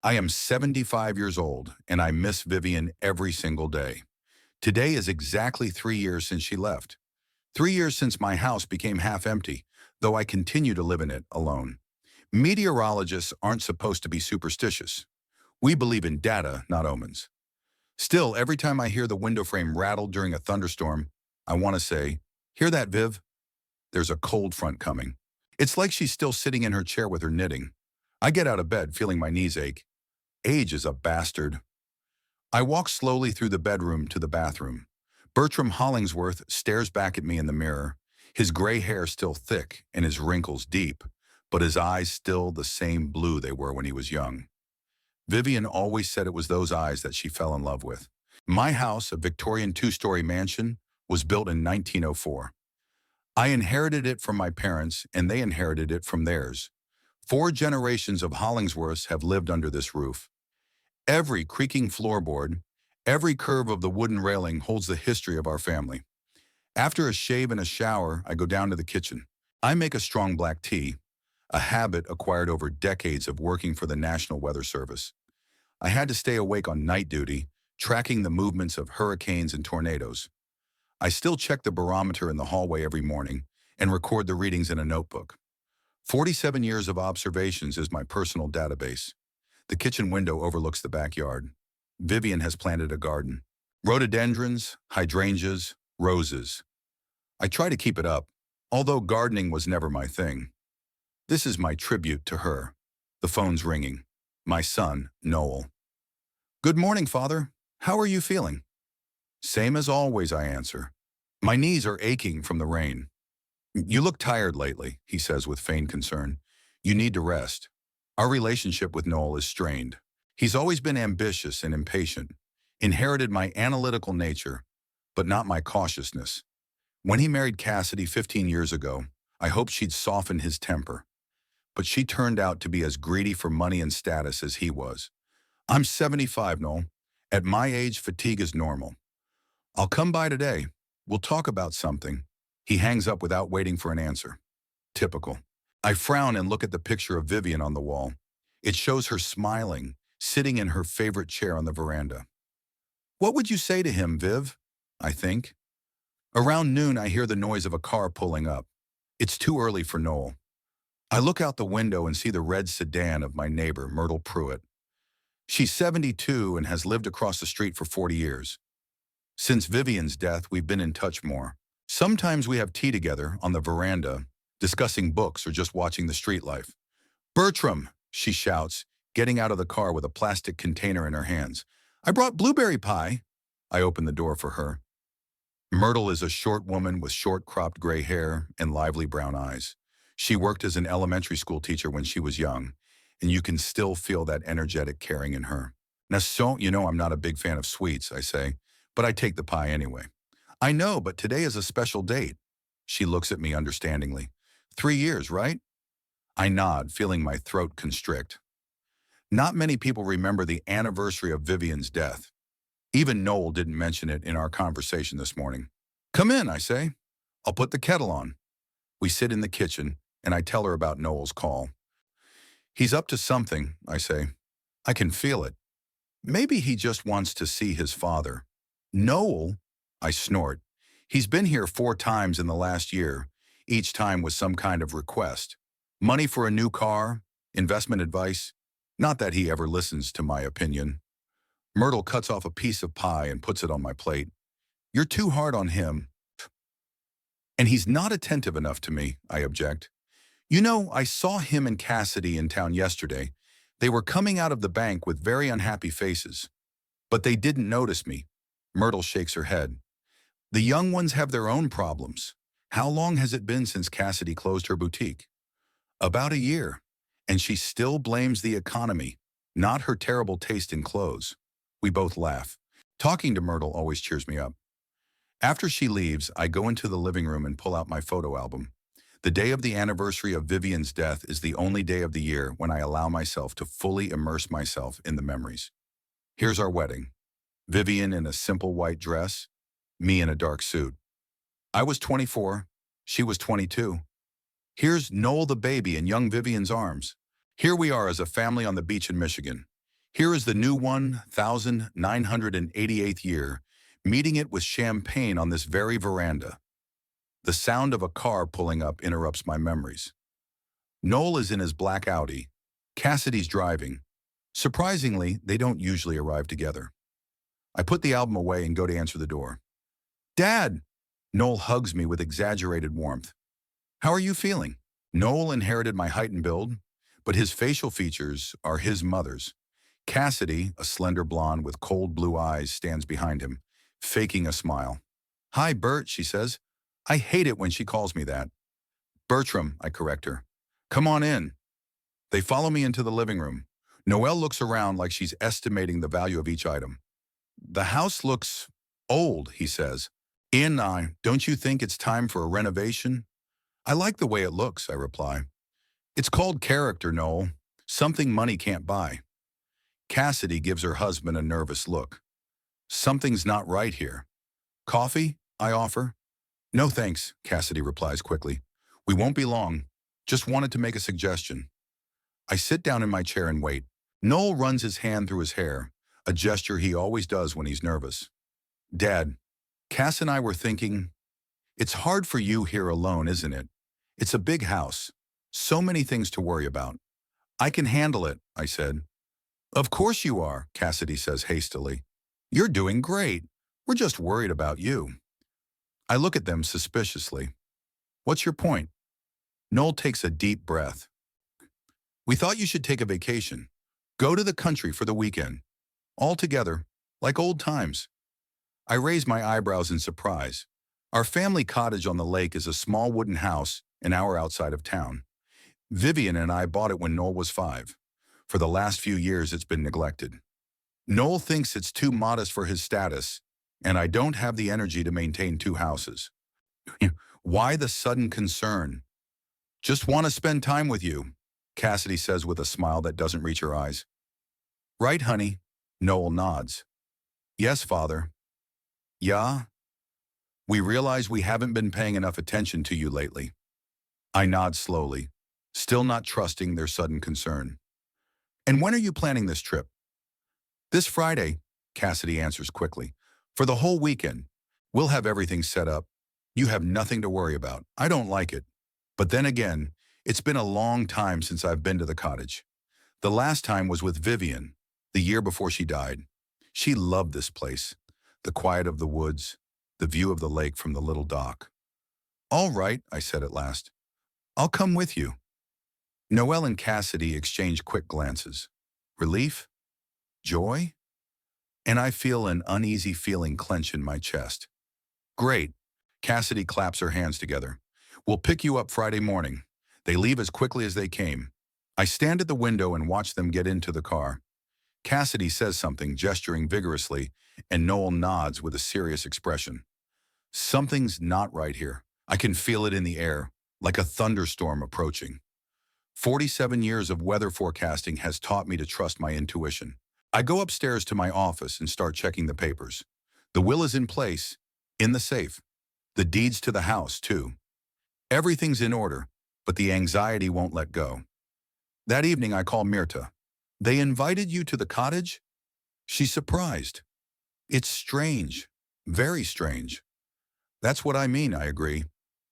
I am 75 years old, and I miss Vivian every single day. Today is exactly 3 years since she left. 3 years since my house became half empty, though I continue to live in it alone. Meteorologists aren't supposed to be superstitious. We believe in data, not omens. Still, every time I hear the window frame rattle during a thunderstorm, I want to say, "Hear that, Viv? There's a cold front coming." It's like she's still sitting in her chair with her knitting. I get out of bed feeling my knees ache. Age is a bastard. I walk slowly through the bedroom to the bathroom. Bertram Hollingsworth stares back at me in the mirror, his gray hair still thick and his wrinkles deep, but his eyes still the same blue they were when he was young. Vivian always said it was those eyes that she fell in love with. My house, a Victorian two-story mansion, was built in 1904. I inherited it from my parents, and they inherited it from theirs. 4 generations of Hollingsworths have lived under this roof. Every creaking floorboard, every curve of the wooden railing holds the history of our family. After a shave and a shower, I go down to the kitchen. I make a strong black tea, a habit acquired over decades of working for the National Weather Service. I had to stay awake on night duty, tracking the movements of hurricanes and tornadoes. I still check the barometer in the hallway every morning and record the readings in a notebook. 47 years of observations is my personal database. The kitchen window overlooks the backyard. Vivian has planted a garden. Rhododendrons, hydrangeas, roses. I try to keep it up, although gardening was never my thing. This is my tribute to her. The phone's ringing. My son, Noel. "Good morning, Father. How are you feeling?" "Same as always," I answer. My knees are aching from the rain. "You look tired lately," he says with feigned concern. "You need to rest." Our relationship with Noel is strained. He's always been ambitious and impatient, inherited my analytical nature, but not my cautiousness. When he married Cassidy 15 years ago, I hoped she'd soften his temper, but she turned out to be as greedy for money and status as he was. "I'm 75, Noel. At my age, fatigue is normal. I'll come by today. We'll talk about something." He hangs up without waiting for an answer. Typical. I frown and look at the picture of Vivian on the wall. It shows her smiling, sitting in her favorite chair on the veranda. "What would you say to him, Viv?" I think. Around noon, I hear the noise of a car pulling up. It's too early for Noel. I look out the window and see the red sedan of my neighbor, Myrtle Pruitt. She's 72 and has lived across the street for 40 years. Since Vivian's death, we've been in touch more. Sometimes we have tea together on the veranda, discussing books or just watching the street life. "Bertram," she shouts, getting out of the car with a plastic container in her hands. "I brought blueberry pie." I open the door for her. Myrtle is a short woman with short cropped gray hair and lively brown eyes. She worked as an elementary school teacher when she was young, and you can still feel that energetic caring in her. "Now, so you know I'm not a big fan of sweets," I say, "but I take the pie anyway." "I know, but today is a special date." She looks at me understandingly. 3 years, right?" I nod, feeling my throat constrict. Not many people remember the anniversary of Vivian's death. Even Noel didn't mention it in our conversation this morning. "Come in," I say. "I'll put the kettle on." We sit in the kitchen, and I tell her about Noel's call. "He's up to something," I say. "I can feel it. Maybe he just wants to see his father." "Noel?" I snort. "He's been here 4 times in the last year, each time with some kind of request. Money for a new car, investment advice. Not that he ever listens to my opinion." Myrtle cuts off a piece of pie and puts it on my plate. "You're too hard on him." "And he's not attentive enough to me," I object. "You know, I saw him and Cassidy in town yesterday. They were coming out of the bank with very unhappy faces. But they didn't notice me." Myrtle shakes her head. "The young ones have their own problems. How long has it been since Cassidy closed her boutique?" "About a year. And she still blames the economy, not her terrible taste in clothes." We both laugh. Talking to Myrtle always cheers me up. After she leaves, I go into the living room and pull out my photo album. The day of the anniversary of Vivian's death is the only day of the year when I allow myself to fully immerse myself in the memories. Here's our wedding. Vivian in a simple white dress, me in a dark suit. I was 24, she was 22. Here's Noel the baby in young Vivian's arms. Here we are as a family on the beach in Michigan. Here is the new 1988th year, meeting it with champagne on this very veranda. The sound of a car pulling up interrupts my memories. Noel is in his black Audi. Cassidy's driving. Surprisingly, they don't usually arrive together. I put the album away and go to answer the door. Dad! Noel hugs me with exaggerated warmth. How are you feeling? Noel inherited my height and build, but his facial features are his mother's. Cassidy, a slender blonde with cold blue eyes, stands behind him, faking a smile. Hi, Bert, she says. I hate it when she calls me that. Bertram, I correct her. Come on in. They follow me into the living room. Noelle looks around like she's estimating the value of each item. The house looks old, he says. Don't you think it's time for a renovation? I like the way it looks, I reply. It's called character, Noel. Something money can't buy. Cassidy gives her husband a nervous look. Something's not right here. Coffee? I offer. No thanks, Cassidy replies quickly. We won't be long. Just wanted to make a suggestion. I sit down in my chair and wait. Noel runs his hand through his hair, a gesture he always does when he's nervous. Dad, Cass and I were thinking, it's hard for you here alone, isn't it? It's a big house. So many things to worry about. I can handle it, I said. Of course you are, Cassidy says hastily. You're doing great. We're just worried about you. I look at them suspiciously. What's your point? Noel takes a deep breath. We thought you should take a vacation. Go to the country for the weekend. All together, like old times. I raise my eyebrows in surprise. Our family cottage on the lake is a small wooden house an hour outside of town. Vivian and I bought it when Noel was 5. For the last few years, it's been neglected. Noel thinks it's too modest for his status, and I don't have the energy to maintain 2 houses. Why the sudden concern? Just want to spend time with you, Cassidy says with a smile that doesn't reach her eyes. Right, honey? Noel nods. Yes, Father. Yeah? We realize we haven't been paying enough attention to you lately. I nod slowly, still not trusting their sudden concern. And when are you planning this trip? This Friday, Cassidy answers quickly. For the whole weekend. We'll have everything set up. You have nothing to worry about. I don't like it. But then again, it's been a long time since I've been to the cottage. The last time was with Vivian, the year before she died. She loved this place. The quiet of the woods, the view of the lake from the little dock. All right, I said at last. I'll come with you. Noel and Cassidy exchange quick glances. Relief? Joy? And I feel an uneasy feeling clench in my chest. Great. Cassidy claps her hands together. We'll pick you up Friday morning. They leave as quickly as they came. I stand at the window and watch them get into the car. Cassidy says something, gesturing vigorously, and Noel nods with a serious expression. Something's not right here. I can feel it in the air, like a thunderstorm approaching. 47 years of weather forecasting has taught me to trust my intuition. I go upstairs to my office and start checking the papers. The will is in place, in the safe. The deeds to the house, too. Everything's in order, but the anxiety won't let go. That evening I call Myrtle. They invited you to the cottage? She's surprised. It's strange, very strange. That's what I mean, I agree.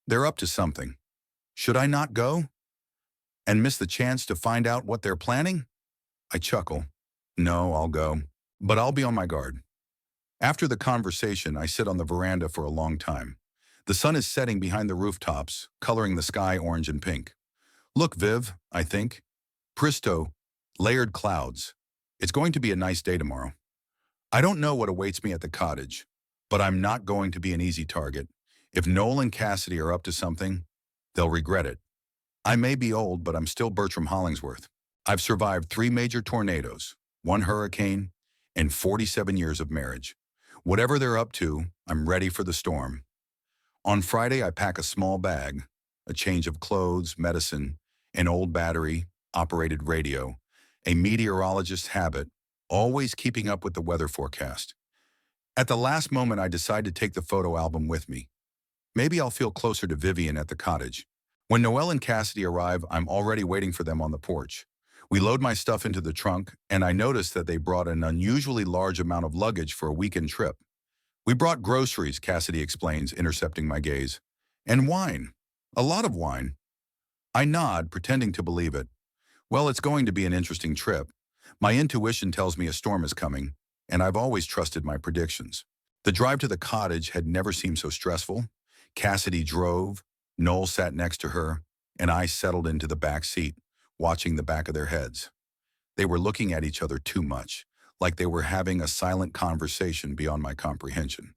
They're up to something. Should I not go? And miss the chance to find out what they're planning? I chuckle. No, I'll go, but I'll be on my guard. After the conversation, I sit on the veranda for a long time. The sun is setting behind the rooftops, coloring the sky orange and pink. Look, Viv, I think. Presto, layered clouds. It's going to be a nice day tomorrow. I don't know what awaits me at the cottage, but I'm not going to be an easy target. If Noel and Cassidy are up to something, they'll regret it. I may be old, but I'm still Bertram Hollingsworth. I've survived 3 major tornadoes, 1 hurricane, and 47 years of marriage. Whatever they're up to, I'm ready for the storm. On Friday, I pack a small bag, a change of clothes, medicine, an old battery, operated radio, a meteorologist's habit, always keeping up with the weather forecast. At the last moment, I decide to take the photo album with me. Maybe I'll feel closer to Vivian at the cottage. When Noel and Cassidy arrive, I'm already waiting for them on the porch. We load my stuff into the trunk, and I noticed that they brought an unusually large amount of luggage for a weekend trip. We brought groceries, Cassidy explains, intercepting my gaze. And wine. A lot of wine. I nod, pretending to believe it. Well, it's going to be an interesting trip. My intuition tells me a storm is coming, and I've always trusted my predictions. The drive to the cottage had never seemed so stressful. Cassidy drove, Noel sat next to her, and I settled into the back seat, watching the back of their heads. They were looking at each other too much, like they were having a silent conversation beyond my comprehension.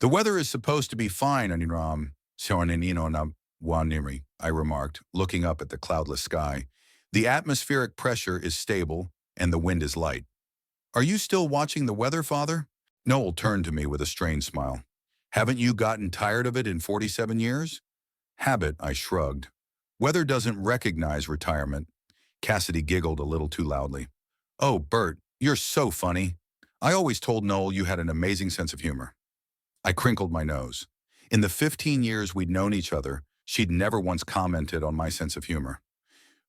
The weather is supposed to be fine, Aniram, Sionanino na Waniri, I remarked, looking up at the cloudless sky. The atmospheric pressure is stable, and the wind is light. Are you still watching the weather, Father? Noel turned to me with a strained smile. Haven't you gotten tired of it in 47 years? Habit, I shrugged. Weather doesn't recognize retirement. Cassidy giggled a little too loudly. Oh, Bert, you're so funny. I always told Noel you had an amazing sense of humor. I crinkled my nose. In the 15 years we'd known each other, she'd never once commented on my sense of humor.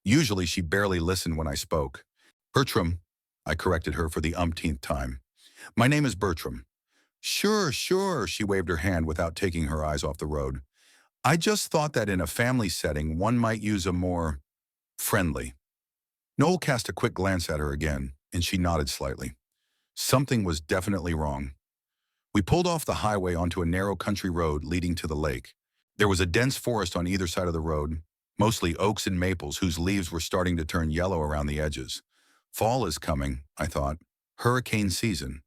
Usually she barely listened when I spoke. Bertram, I corrected her for the umpteenth time. My name is Bertram. Sure, sure, she waved her hand without taking her eyes off the road. I just thought that in a family setting one might use a more friendly. Noel cast a quick glance at her again, and she nodded slightly. Something was definitely wrong. We pulled off the highway onto a narrow country road leading to the lake. There was a dense forest on either side of the road, mostly oaks and maples whose leaves were starting to turn yellow around the edges. Fall is coming, I thought. Hurricane season.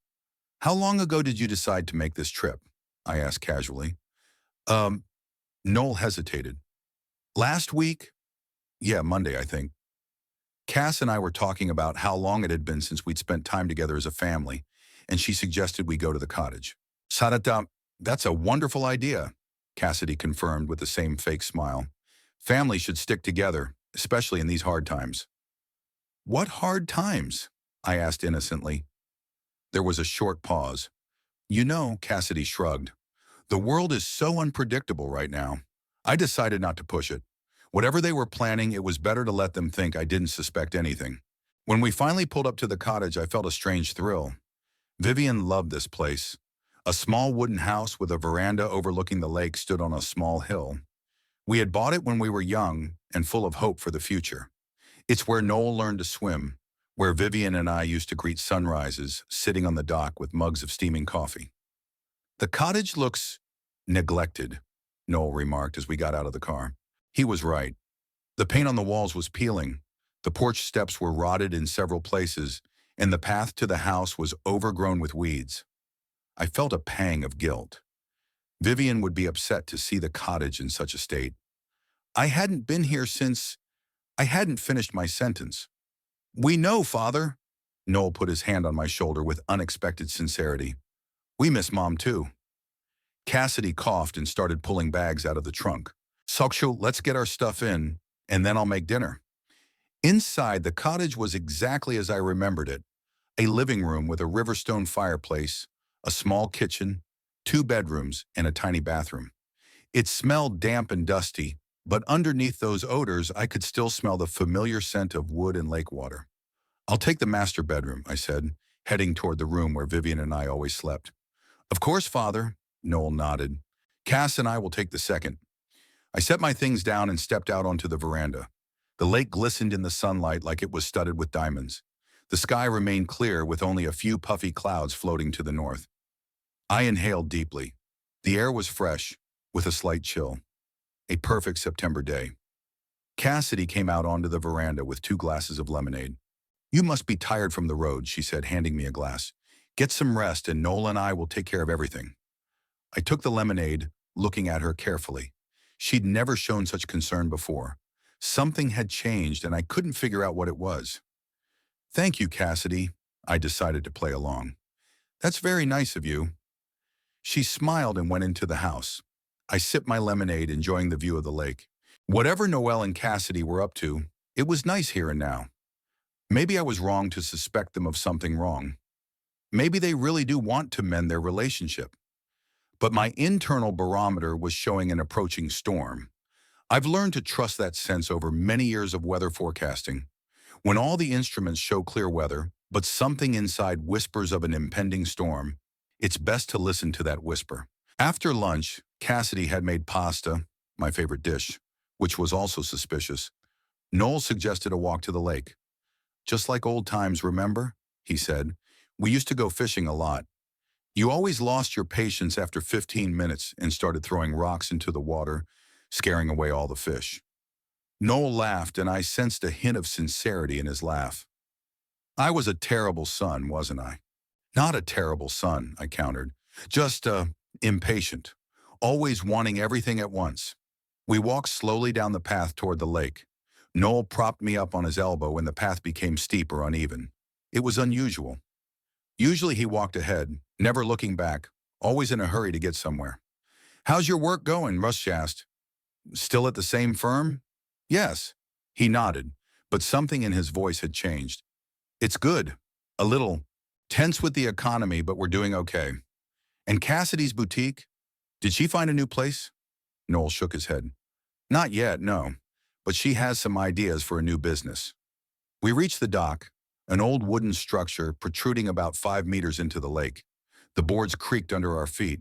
How long ago did you decide to make this trip? I asked casually. Noel hesitated. Last week? Yeah, Monday, I think. Cass and I were talking about how long it had been since we'd spent time together as a family, and she suggested we go to the cottage. Sarata, that's a wonderful idea, Cassidy confirmed with the same fake smile. Families should stick together, especially in these hard times. What hard times? I asked innocently. There was a short pause. You know, Cassidy shrugged. The world is so unpredictable right now. I decided not to push it. Whatever they were planning, it was better to let them think I didn't suspect anything. When we finally pulled up to the cottage, I felt a strange thrill. Vivian loved this place. A small wooden house with a veranda overlooking the lake stood on a small hill. We had bought it when we were young and full of hope for the future. It's where Noel learned to swim, where Vivian and I used to greet sunrises, sitting on the dock with mugs of steaming coffee. The cottage looks neglected, Noel remarked as we got out of the car. He was right. The paint on the walls was peeling, the porch steps were rotted in several places, and the path to the house was overgrown with weeds. I felt a pang of guilt. Vivian would be upset to see the cottage in such a state. I hadn't been here since... I hadn't finished my sentence. We know, Father. Noel put his hand on my shoulder with unexpected sincerity. We miss Mom, too. Cassidy coughed and started pulling bags out of the trunk. Sokshu, let's get our stuff in, and then I'll make dinner. Inside, the cottage was exactly as I remembered it. A living room with a Riverstone fireplace, a small kitchen, 2 bedrooms, and a tiny bathroom. It smelled damp and dusty, but underneath those odors, I could still smell the familiar scent of wood and lake water. I'll take the master bedroom, I said, heading toward the room where Vivian and I always slept. Of course, Father, Noel nodded. Cass and I will take the second. I set my things down and stepped out onto the veranda. The lake glistened in the sunlight like it was studded with diamonds. The sky remained clear with only a few puffy clouds floating to the north. I inhaled deeply. The air was fresh, with a slight chill. A perfect September day. Cassidy came out onto the veranda with 2 glasses of lemonade. You must be tired from the road, she said, handing me a glass. Get some rest and Noel and I will take care of everything. I took the lemonade, looking at her carefully. She'd never shown such concern before. Something had changed and I couldn't figure out what it was. Thank you, Cassidy. I decided to play along. That's very nice of you. She smiled and went into the house. I sipped my lemonade, enjoying the view of the lake. Whatever Noel and Cassidy were up to, it was nice here and now. Maybe I was wrong to suspect them of something wrong. Maybe they really do want to mend their relationship. But my internal barometer was showing an approaching storm. I've learned to trust that sense over many years of weather forecasting. When all the instruments show clear weather, but something inside whispers of an impending storm, it's best to listen to that whisper. After lunch, Cassidy had made pasta, my favorite dish, which was also suspicious. Noel suggested a walk to the lake. Just like old times, remember? He said. We used to go fishing a lot. You always lost your patience after 15 minutes and started throwing rocks into the water, scaring away all the fish. Noel laughed, and I sensed a hint of sincerity in his laugh. I was a terrible son, wasn't I? Not a terrible son, I countered. Just, impatient. Always wanting everything at once. We walked slowly down the path toward the lake. Noel propped me up on his elbow and the path became steep or uneven. It was unusual. Usually he walked ahead, never looking back, always in a hurry to get somewhere. How's your work going? Rush asked. Still at the same firm? Yes. He nodded, but something in his voice had changed. It's good. A little tense with the economy, but we're doing okay. And Cassidy's boutique? Did she find a new place? Noel shook his head. Not yet, no. But she has some ideas for a new business. We reached the dock, an old wooden structure protruding about 5 meters into the lake. The boards creaked under our feet,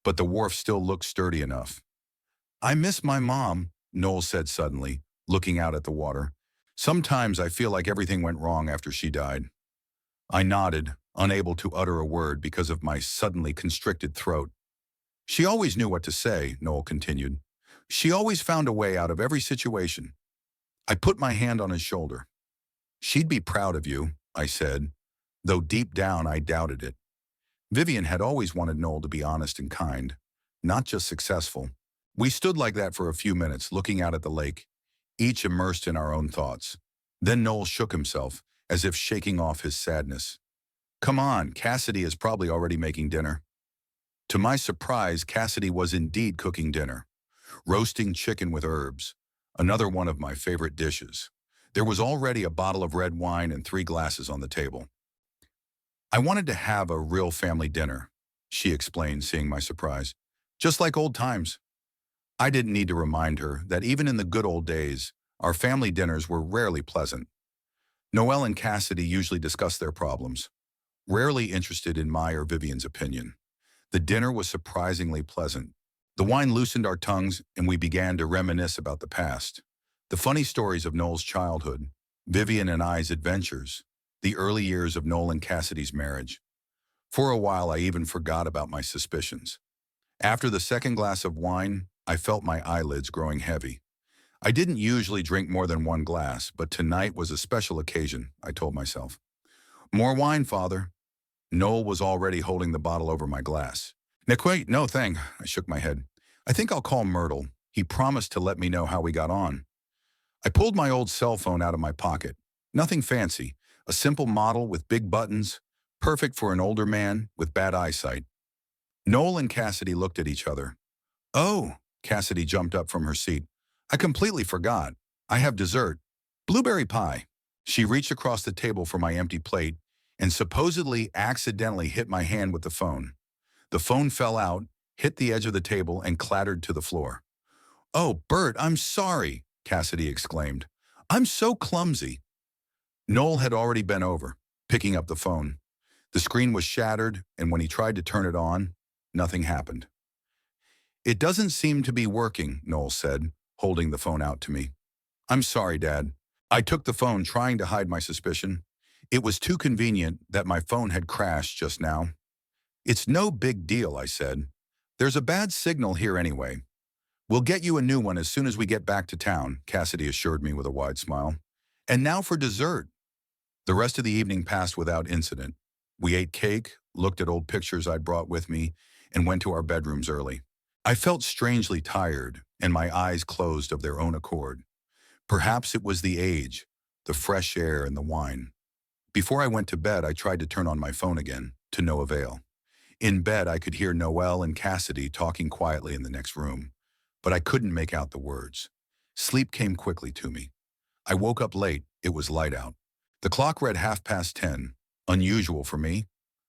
but the wharf still looked sturdy enough. I miss my mom, Noel said suddenly, looking out at the water. Sometimes I feel like everything went wrong after she died. I nodded, unable to utter a word because of my suddenly constricted throat. She always knew what to say, Noel continued. She always found a way out of every situation. I put my hand on his shoulder. She'd be proud of you, I said, though deep down I doubted it. Vivian had always wanted Noel to be honest and kind, not just successful. We stood like that for a few minutes, looking out at the lake, each immersed in our own thoughts. Then Noel shook himself, as if shaking off his sadness. Come on, Cassidy is probably already making dinner. To my surprise, Cassidy was indeed cooking dinner. Roasting chicken with herbs, another one of my favorite dishes. There was already a bottle of red wine and 3 glasses on the table. I wanted to have a real family dinner, she explained, seeing my surprise. Just like old times. I didn't need to remind her that even in the good old days, our family dinners were rarely pleasant. Noel and Cassidy usually discussed their problems, rarely interested in my or Vivian's opinion. The dinner was surprisingly pleasant. The wine loosened our tongues, and we began to reminisce about the past. The funny stories of Noel's childhood, Vivian and I's adventures, the early years of Noel and Cassidy's marriage. For a while, I even forgot about my suspicions. After the second glass of wine, I felt my eyelids growing heavy. I didn't usually drink more than 1 glass, but tonight was a special occasion, I told myself. More wine, Father. Noel was already holding the bottle over my glass. Nick, wait, no thing. I shook my head. I think I'll call Myrtle. He promised to let me know how we got on. I pulled my old cell phone out of my pocket. Nothing fancy. A simple model with big buttons, perfect for an older man with bad eyesight. Noel and Cassidy looked at each other. Oh, Cassidy jumped up from her seat. I completely forgot. I have dessert. Blueberry pie. She reached across the table for my empty plate and supposedly accidentally hit my hand with the phone. The phone fell out, hit the edge of the table, and clattered to the floor. Oh, Bert, I'm sorry, Cassidy exclaimed. I'm so clumsy. Noel had already bent over, picking up the phone. The screen was shattered, and when he tried to turn it on, nothing happened. It doesn't seem to be working, Noel said, holding the phone out to me. I'm sorry, Dad. I took the phone, trying to hide my suspicion. It was too convenient that my phone had crashed just now. It's no big deal, I said. There's a bad signal here anyway. We'll get you a new one as soon as we get back to town, Cassidy assured me with a wide smile. And now for dessert. The rest of the evening passed without incident. We ate cake, looked at old pictures I'd brought with me, and went to our bedrooms early. I felt strangely tired, and my eyes closed of their own accord. Perhaps it was the age, the fresh air, and the wine. Before I went to bed, I tried to turn on my phone again, to no avail. In bed, I could hear Noel and Cassidy talking quietly in the next room, but I couldn't make out the words. Sleep came quickly to me. I woke up late. It was light out. The clock read 10:30, unusual for me.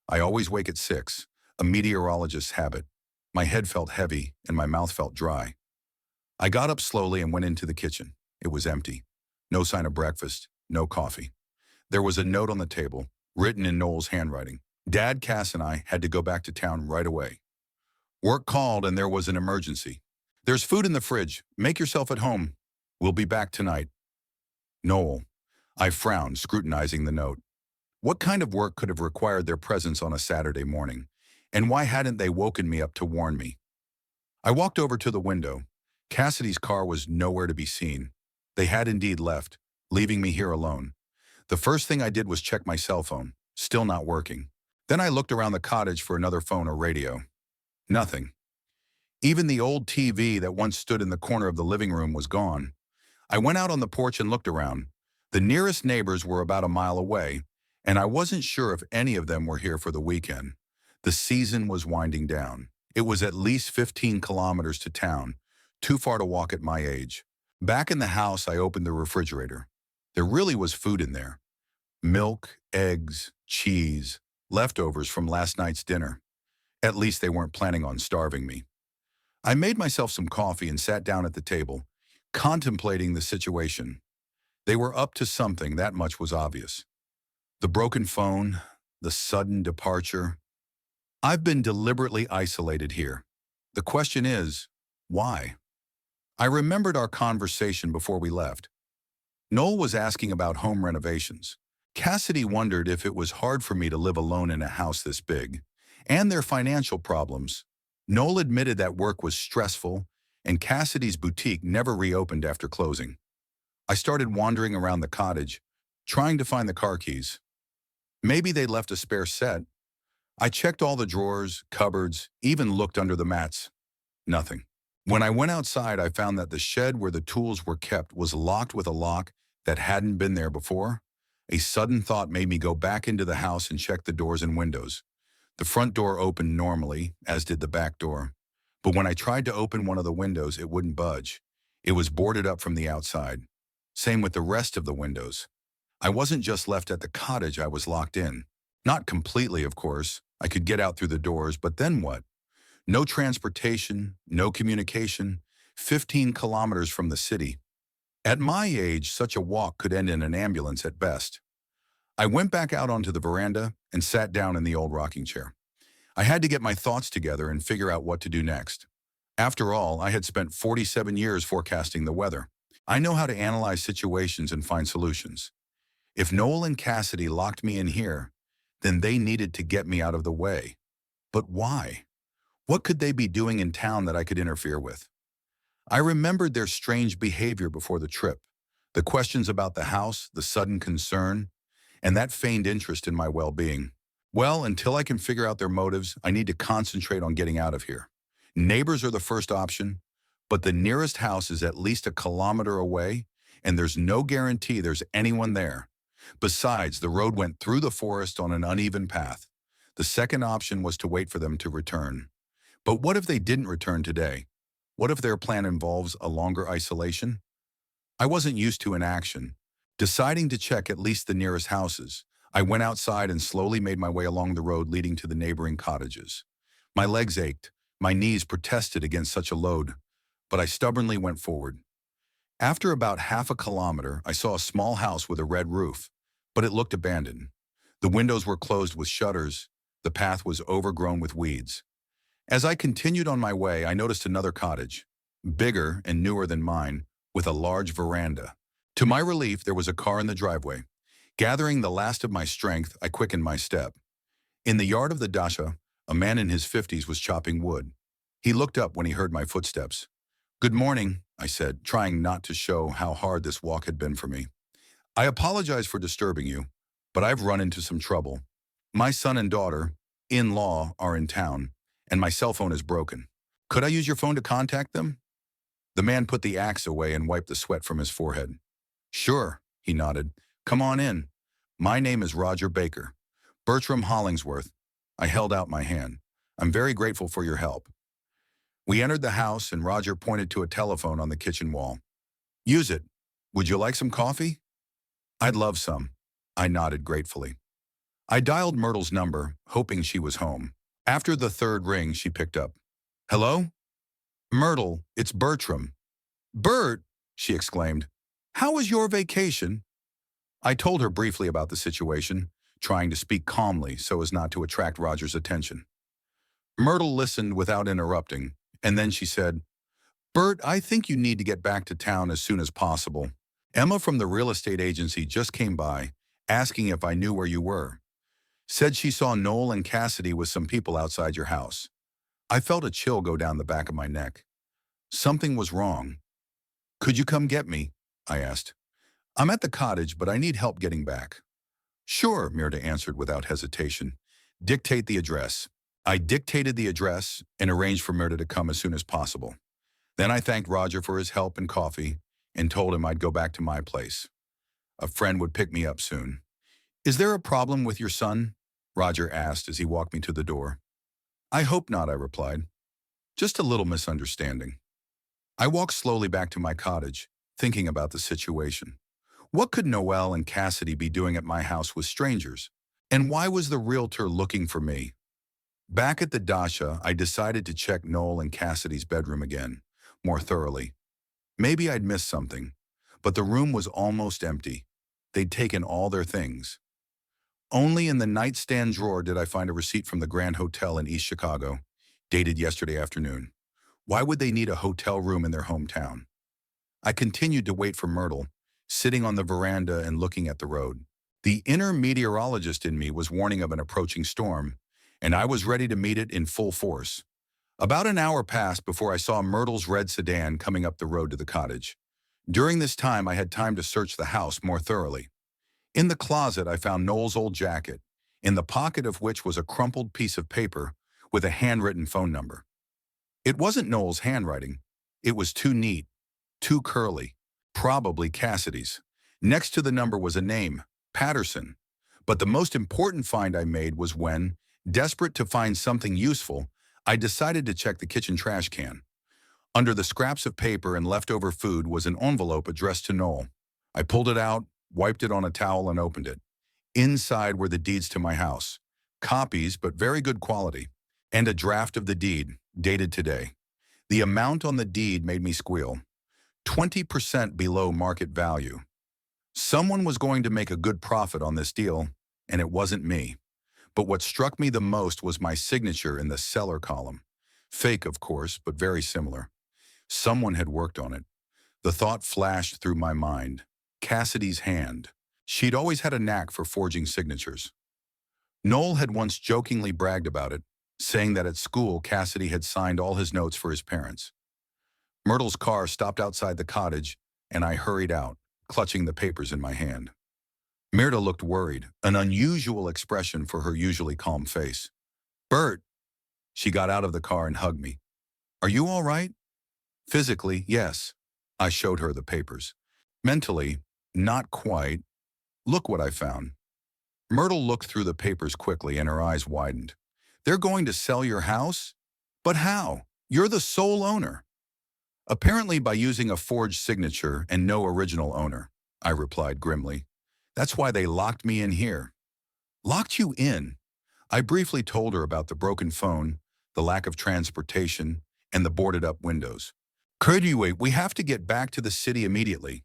I always wake at 6, a meteorologist's habit. My head felt heavy and my mouth felt dry. I got up slowly and went into the kitchen. It was empty. No sign of breakfast, no coffee. There was a note on the table, written in Noel's handwriting. Dad, Cass, and I had to go back to town right away. Work called and there was an emergency. There's food in the fridge. Make yourself at home. We'll be back tonight. Noel. I frowned, scrutinizing the note. What kind of work could have required their presence on a Saturday morning? And why hadn't they woken me up to warn me? I walked over to the window. Cassidy's car was nowhere to be seen. They had indeed left, leaving me here alone. The first thing I did was check my cell phone, still not working. Then I looked around the cottage for another phone or radio. Nothing. Even the old TV that once stood in the corner of the living room was gone. I went out on the porch and looked around. The nearest neighbors were about a mile away, and I wasn't sure if any of them were here for the weekend. The season was winding down. It was at least 15 kilometers to town, too far to walk at my age. Back in the house, I opened the refrigerator. There really was food in there. Milk, eggs, cheese, leftovers from last night's dinner. At least they weren't planning on starving me. I made myself some coffee and sat down at the table, contemplating the situation. They were up to something, that much was obvious. The broken phone, the sudden departure. I've been deliberately isolated here. The question is, why? I remembered our conversation before we left. Noel was asking about home renovations. Cassidy wondered if it was hard for me to live alone in a house this big, and their financial problems. Noel admitted that work was stressful, and Cassidy's boutique never reopened after closing. I started wandering around the cottage, trying to find the car keys. Maybe they left a spare set. I checked all the drawers, cupboards, even looked under the mats. Nothing. When I went outside, I found that the shed where the tools were kept was locked with a lock that hadn't been there before. A sudden thought made me go back into the house and check the doors and windows. The front door opened normally, as did the back door. But when I tried to open one of the windows, it wouldn't budge. It was boarded up from the outside. Same with the rest of the windows. I wasn't just left at the cottage, I was locked in. Not completely, of course. I could get out through the doors, but then what? No transportation, no communication, 15 kilometers from the city. At my age, such a walk could end in an ambulance at best. I went back out onto the veranda and sat down in the old rocking chair. I had to get my thoughts together and figure out what to do next. After all, I had spent 47 years forecasting the weather. I know how to analyze situations and find solutions. If Noel and Cassidy locked me in here, then they needed to get me out of the way. But why? What could they be doing in town that I could interfere with? I remembered their strange behavior before the trip, the questions about the house, the sudden concern, and that feigned interest in my well-being. Well, until I can figure out their motives, I need to concentrate on getting out of here. Neighbors are the first option, but the nearest house is at least a kilometer away, and there's no guarantee there's anyone there. Besides, the road went through the forest on an uneven path. The second option was to wait for them to return. But what if they didn't return today? What if their plan involves a longer isolation? I wasn't used to inaction. Deciding to check at least the nearest houses, I went outside and slowly made my way along the road leading to the neighboring cottages. My legs ached, my knees protested against such a load, but I stubbornly went forward. After about half a kilometer, I saw a small house with a red roof, but it looked abandoned. The windows were closed with shutters. The path was overgrown with weeds. As I continued on my way, I noticed another cottage, bigger and newer than mine, with a large veranda. To my relief, there was a car in the driveway. Gathering the last of my strength, I quickened my step. In the yard of the dacha, a man in his 50s was chopping wood. He looked up when he heard my footsteps. "Good morning," I said, trying not to show how hard this walk had been for me. "I apologize for disturbing you, but I've run into some trouble. My son and daughter, in-law, are in town, and my cell phone is broken. Could I use your phone to contact them?" The man put the axe away and wiped the sweat from his forehead. "Sure," he nodded. "Come on in. My name is Roger Baker. Bertram Hollingsworth." I held out my hand. "I'm very grateful for your help." We entered the house and Roger pointed to a telephone on the kitchen wall. "Use it. Would you like some coffee?" "I'd love some." I nodded gratefully. I dialed Myrtle's number, hoping she was home. After the third ring, she picked up. "Hello?" "Myrtle, it's Bertram." "Bert," she exclaimed. "How was your vacation?" I told her briefly about the situation, trying to speak calmly so as not to attract Roger's attention. Myrtle listened without interrupting, and then she said, "Bert, I think you need to get back to town as soon as possible. Emma from the real estate agency just came by, asking if I knew where you were. Said she saw Noel and Cassidy with some people outside your house." I felt a chill go down the back of my neck. Something was wrong. "Could you come get me?" I asked. "I'm at the cottage, but I need help getting back." "Sure," Myrtle answered without hesitation. "Dictate the address." I dictated the address and arranged for Myrtle to come as soon as possible. Then I thanked Roger for his help and coffee and told him I'd go back to my place. A friend would pick me up soon. "Is there a problem with your son?" Roger asked as he walked me to the door. "I hope not," I replied. "Just a little misunderstanding." I walked slowly back to my cottage, thinking about the situation. What could Noel and Cassidy be doing at my house with strangers? And why was the realtor looking for me? Back at the dacha, I decided to check Noel and Cassidy's bedroom again, more thoroughly. Maybe I'd missed something, but the room was almost empty. They'd taken all their things. Only in the nightstand drawer did I find a receipt from the Grand Hotel in East Chicago, dated yesterday afternoon. Why would they need a hotel room in their hometown? I continued to wait for Myrtle, sitting on the veranda and looking at the road. The inner meteorologist in me was warning of an approaching storm, and I was ready to meet it in full force. About an hour passed before I saw Myrtle's red sedan coming up the road to the cottage. During this time, I had time to search the house more thoroughly. In the closet, I found Noel's old jacket, in the pocket of which was a crumpled piece of paper with a handwritten phone number. It wasn't Noel's handwriting. It was too neat, too curly, probably Cassidy's. Next to the number was a name, Patterson. But the most important find I made was when, desperate to find something useful, I decided to check the kitchen trash can. Under the scraps of paper and leftover food was an envelope addressed to Noel. I pulled it out, wiped it on a towel, and opened it. Inside were the deeds to my house. Copies, but very good quality. And a draft of the deed, dated today. The amount on the deed made me squeal. 20% below market value. Someone was going to make a good profit on this deal, and it wasn't me. But what struck me the most was my signature in the seller column. Fake, of course, but very similar. Someone had worked on it. The thought flashed through my mind. Cassidy's hand. She'd always had a knack for forging signatures. Noel had once jokingly bragged about it, saying that at school Cassidy had signed all his notes for his parents. Myrtle's car stopped outside the cottage, and I hurried out, clutching the papers in my hand. Myrtle looked worried, an unusual expression for her usually calm face. "Bert!" She got out of the car and hugged me. "Are you all right?" "Physically, yes." I showed her the papers. "Mentally, not quite. Look what I found." Myrtle looked through the papers quickly and her eyes widened. "They're going to sell your house? But how? You're the sole owner." "Apparently by using a forged signature and no original owner," I replied grimly. "That's why they locked me in here." "Locked you in?" I briefly told her about the broken phone, the lack of transportation, and the boarded-up windows. "Could you wait? We have to get back to the city immediately,"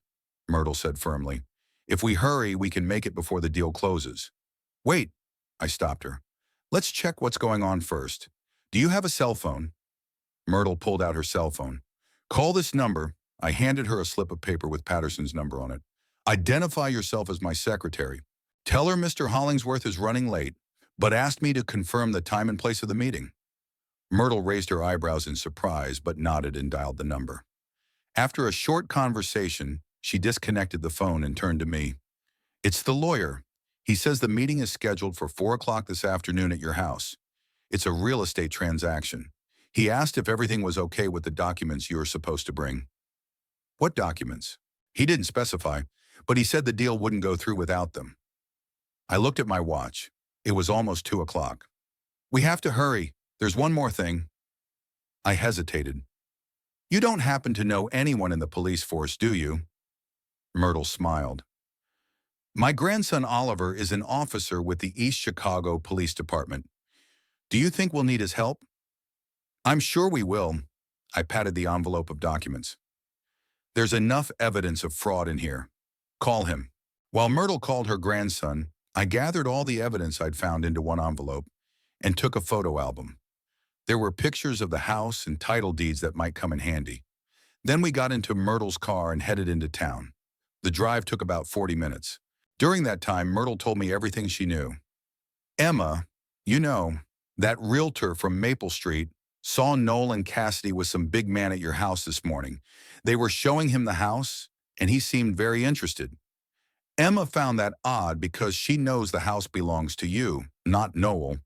Myrtle said firmly. "If we hurry, we can make it before the deal closes." "Wait," I stopped her. "Let's check what's going on first. Do you have a cell phone?" Myrtle pulled out her cell phone. "Call this number." I handed her a slip of paper with Patterson's number on it. "Identify yourself as my secretary. Tell her Mr. Hollingsworth is running late, but asked me to confirm the time and place of the meeting." Myrtle raised her eyebrows in surprise, but nodded and dialed the number. After a short conversation, she disconnected the phone and turned to me. "It's the lawyer. He says the meeting is scheduled for 4 o'clock this afternoon at your house. It's a real estate transaction. He asked if everything was okay with the documents you're supposed to bring." "What documents?" "He didn't specify, but he said the deal wouldn't go through without them." I looked at my watch. It was almost 2 o'clock. "We have to hurry. There's one more thing." I hesitated. "You don't happen to know anyone in the police force, do you?" Myrtle smiled. "My grandson Oliver is an officer with the East Chicago Police Department. Do you think we'll need his help?" "I'm sure we will." I patted the envelope of documents. "There's enough evidence of fraud in here. Call him." While Myrtle called her grandson, I gathered all the evidence I'd found into one envelope and took a photo album. There were pictures of the house and title deeds that might come in handy. Then we got into Myrtle's car and headed into town. The drive took about 40 minutes. During that time, Myrtle told me everything she knew. Emma, you know, that realtor from Maple Street, saw Noel and Cassidy with some big man at your house this morning. They were showing him the house, and he seemed very interested. Emma found that odd because she knows the house belongs to you, not Noel.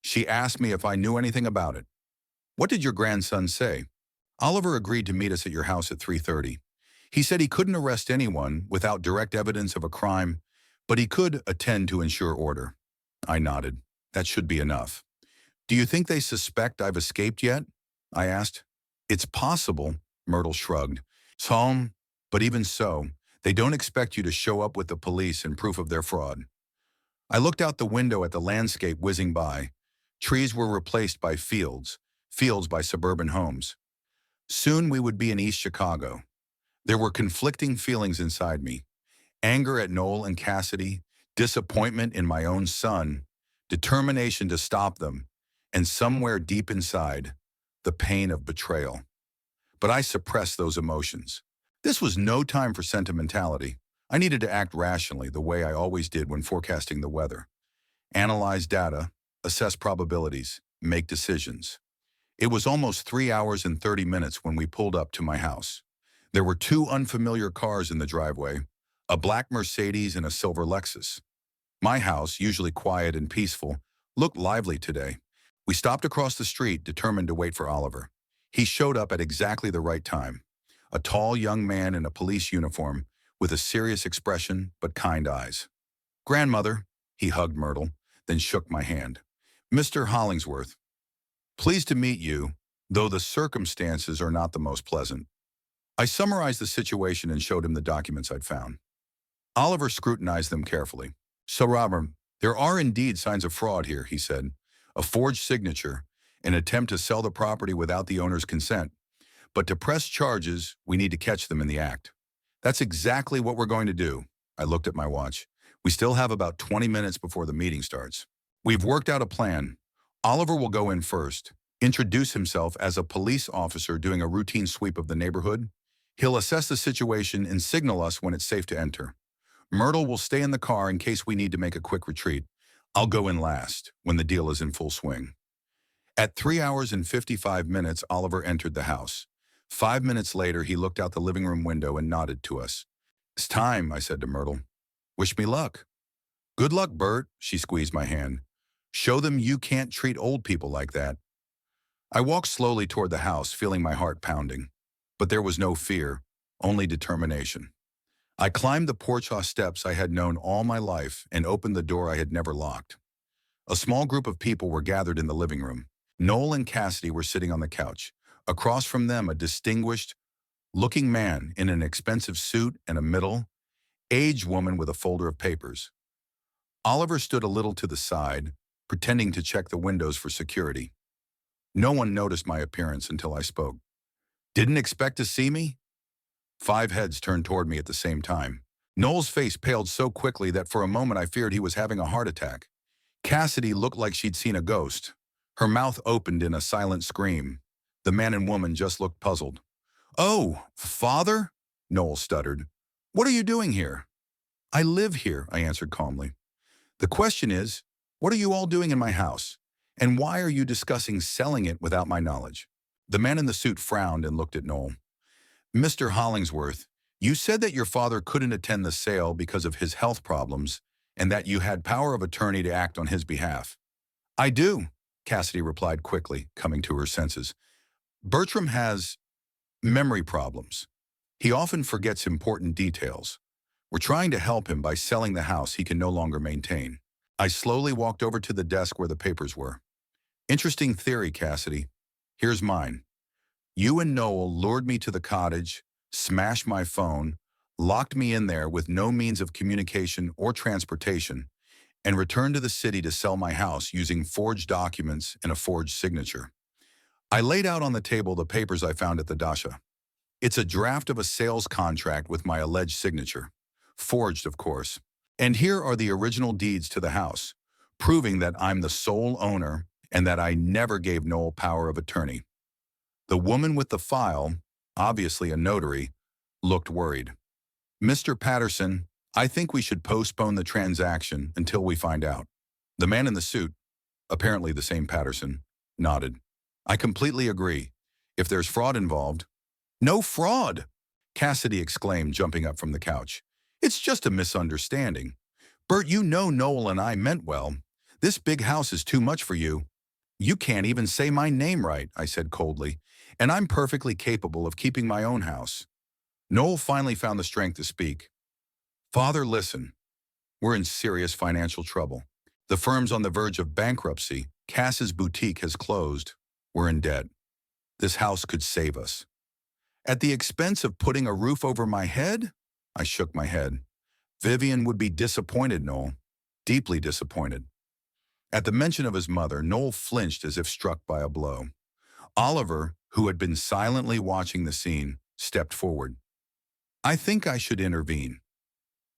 She asked me if I knew anything about it. What did your grandson say? Oliver agreed to meet us at your house at 3:30. He said he couldn't arrest anyone without direct evidence of a crime, but he could attend to ensure order. I nodded. That should be enough. Do you think they suspect I've escaped yet? I asked. It's possible, Myrtle shrugged. Some, but even so, they don't expect you to show up with the police and proof of their fraud. I looked out the window at the landscape whizzing by. Trees were replaced by fields, fields by suburban homes. Soon we would be in East Chicago. There were conflicting feelings inside me. Anger at Noel and Cassidy, disappointment in my own son, determination to stop them, and somewhere deep inside, the pain of betrayal. But I suppressed those emotions. This was no time for sentimentality. I needed to act rationally the way I always did when forecasting the weather. Analyze data, assess probabilities, make decisions. It was almost 3 hours and 30 minutes when we pulled up to my house. There were two unfamiliar cars in the driveway, a black Mercedes and a silver Lexus. My house, usually quiet and peaceful, looked lively today. We stopped across the street, determined to wait for Oliver. He showed up at exactly the right time. A tall young man in a police uniform with a serious expression but kind eyes. Grandmother, he hugged Myrtle, then shook my hand. Mr. Hollingsworth, pleased to meet you, though the circumstances are not the most pleasant. I summarized the situation and showed him the documents I'd found. Oliver scrutinized them carefully. So, Robert, there are indeed signs of fraud here, he said. A forged signature, an attempt to sell the property without the owner's consent. But to press charges, we need to catch them in the act. That's exactly what we're going to do. I looked at my watch. We still have about 20 minutes before the meeting starts. We've worked out a plan. Oliver will go in first, introduce himself as a police officer doing a routine sweep of the neighborhood. He'll assess the situation and signal us when it's safe to enter. Myrtle will stay in the car in case we need to make a quick retreat. I'll go in last, when the deal is in full swing. At 3 hours and 55 minutes, Oliver entered the house. 5 minutes later, he looked out the living room window and nodded to us. It's time, I said to Myrtle. Wish me luck. Good luck, Bert, she squeezed my hand. Show them you can't treat old people like that. I walked slowly toward the house, feeling my heart pounding. But there was no fear, only determination. I climbed the porch steps I had known all my life and opened the door I had never locked. A small group of people were gathered in the living room. Noel and Cassidy were sitting on the couch. Across from them, a distinguished-looking man in an expensive suit and a middle-aged woman with a folder of papers. Oliver stood a little to the side, pretending to check the windows for security. No one noticed my appearance until I spoke. Didn't expect to see me? 5 heads turned toward me at the same time. Noel's face paled so quickly that for a moment I feared he was having a heart attack. Cassidy looked like she'd seen a ghost. Her mouth opened in a silent scream. The man and woman just looked puzzled. Oh, Father? Noel stuttered. What are you doing here? I live here, I answered calmly. The question is, what are you all doing in my house? And why are you discussing selling it without my knowledge? The man in the suit frowned and looked at Noel. Mr. Hollingsworth, you said that your father couldn't attend the sale because of his health problems and that you had power of attorney to act on his behalf. I do, Cassidy replied quickly, coming to her senses. Bertram has memory problems. He often forgets important details. We're trying to help him by selling the house he can no longer maintain. I slowly walked over to the desk where the papers were. Interesting theory, Cassidy. Here's mine. You and Noel lured me to the cottage, smashed my phone, locked me in there with no means of communication or transportation, and returned to the city to sell my house using forged documents and a forged signature. I laid out on the table the papers I found at the Dasha. It's a draft of a sales contract with my alleged signature. forged of course. And here are the original deeds to the house, proving that I'm the sole owner and that I never gave Noel power of attorney. The woman with the file, obviously a notary, looked worried. Mr. Patterson, I think we should postpone the transaction until we find out. The man in the suit, apparently the same Patterson, nodded. I completely agree. If there's fraud involved— No fraud! Cassidy exclaimed, jumping up from the couch. It's just a misunderstanding. Bert, you know Noel and I meant well. This big house is too much for you. You can't even say my name right, I said coldly, and I'm perfectly capable of keeping my own house. Noel finally found the strength to speak. Father, listen. We're in serious financial trouble. The firm's on the verge of bankruptcy. Cass's boutique has closed. We're in debt. This house could save us. At the expense of putting a roof over my head? I shook my head. Vivian would be disappointed, Noel. Deeply disappointed. At the mention of his mother, Noel flinched as if struck by a blow. Oliver, who had been silently watching the scene, stepped forward. I think I should intervene.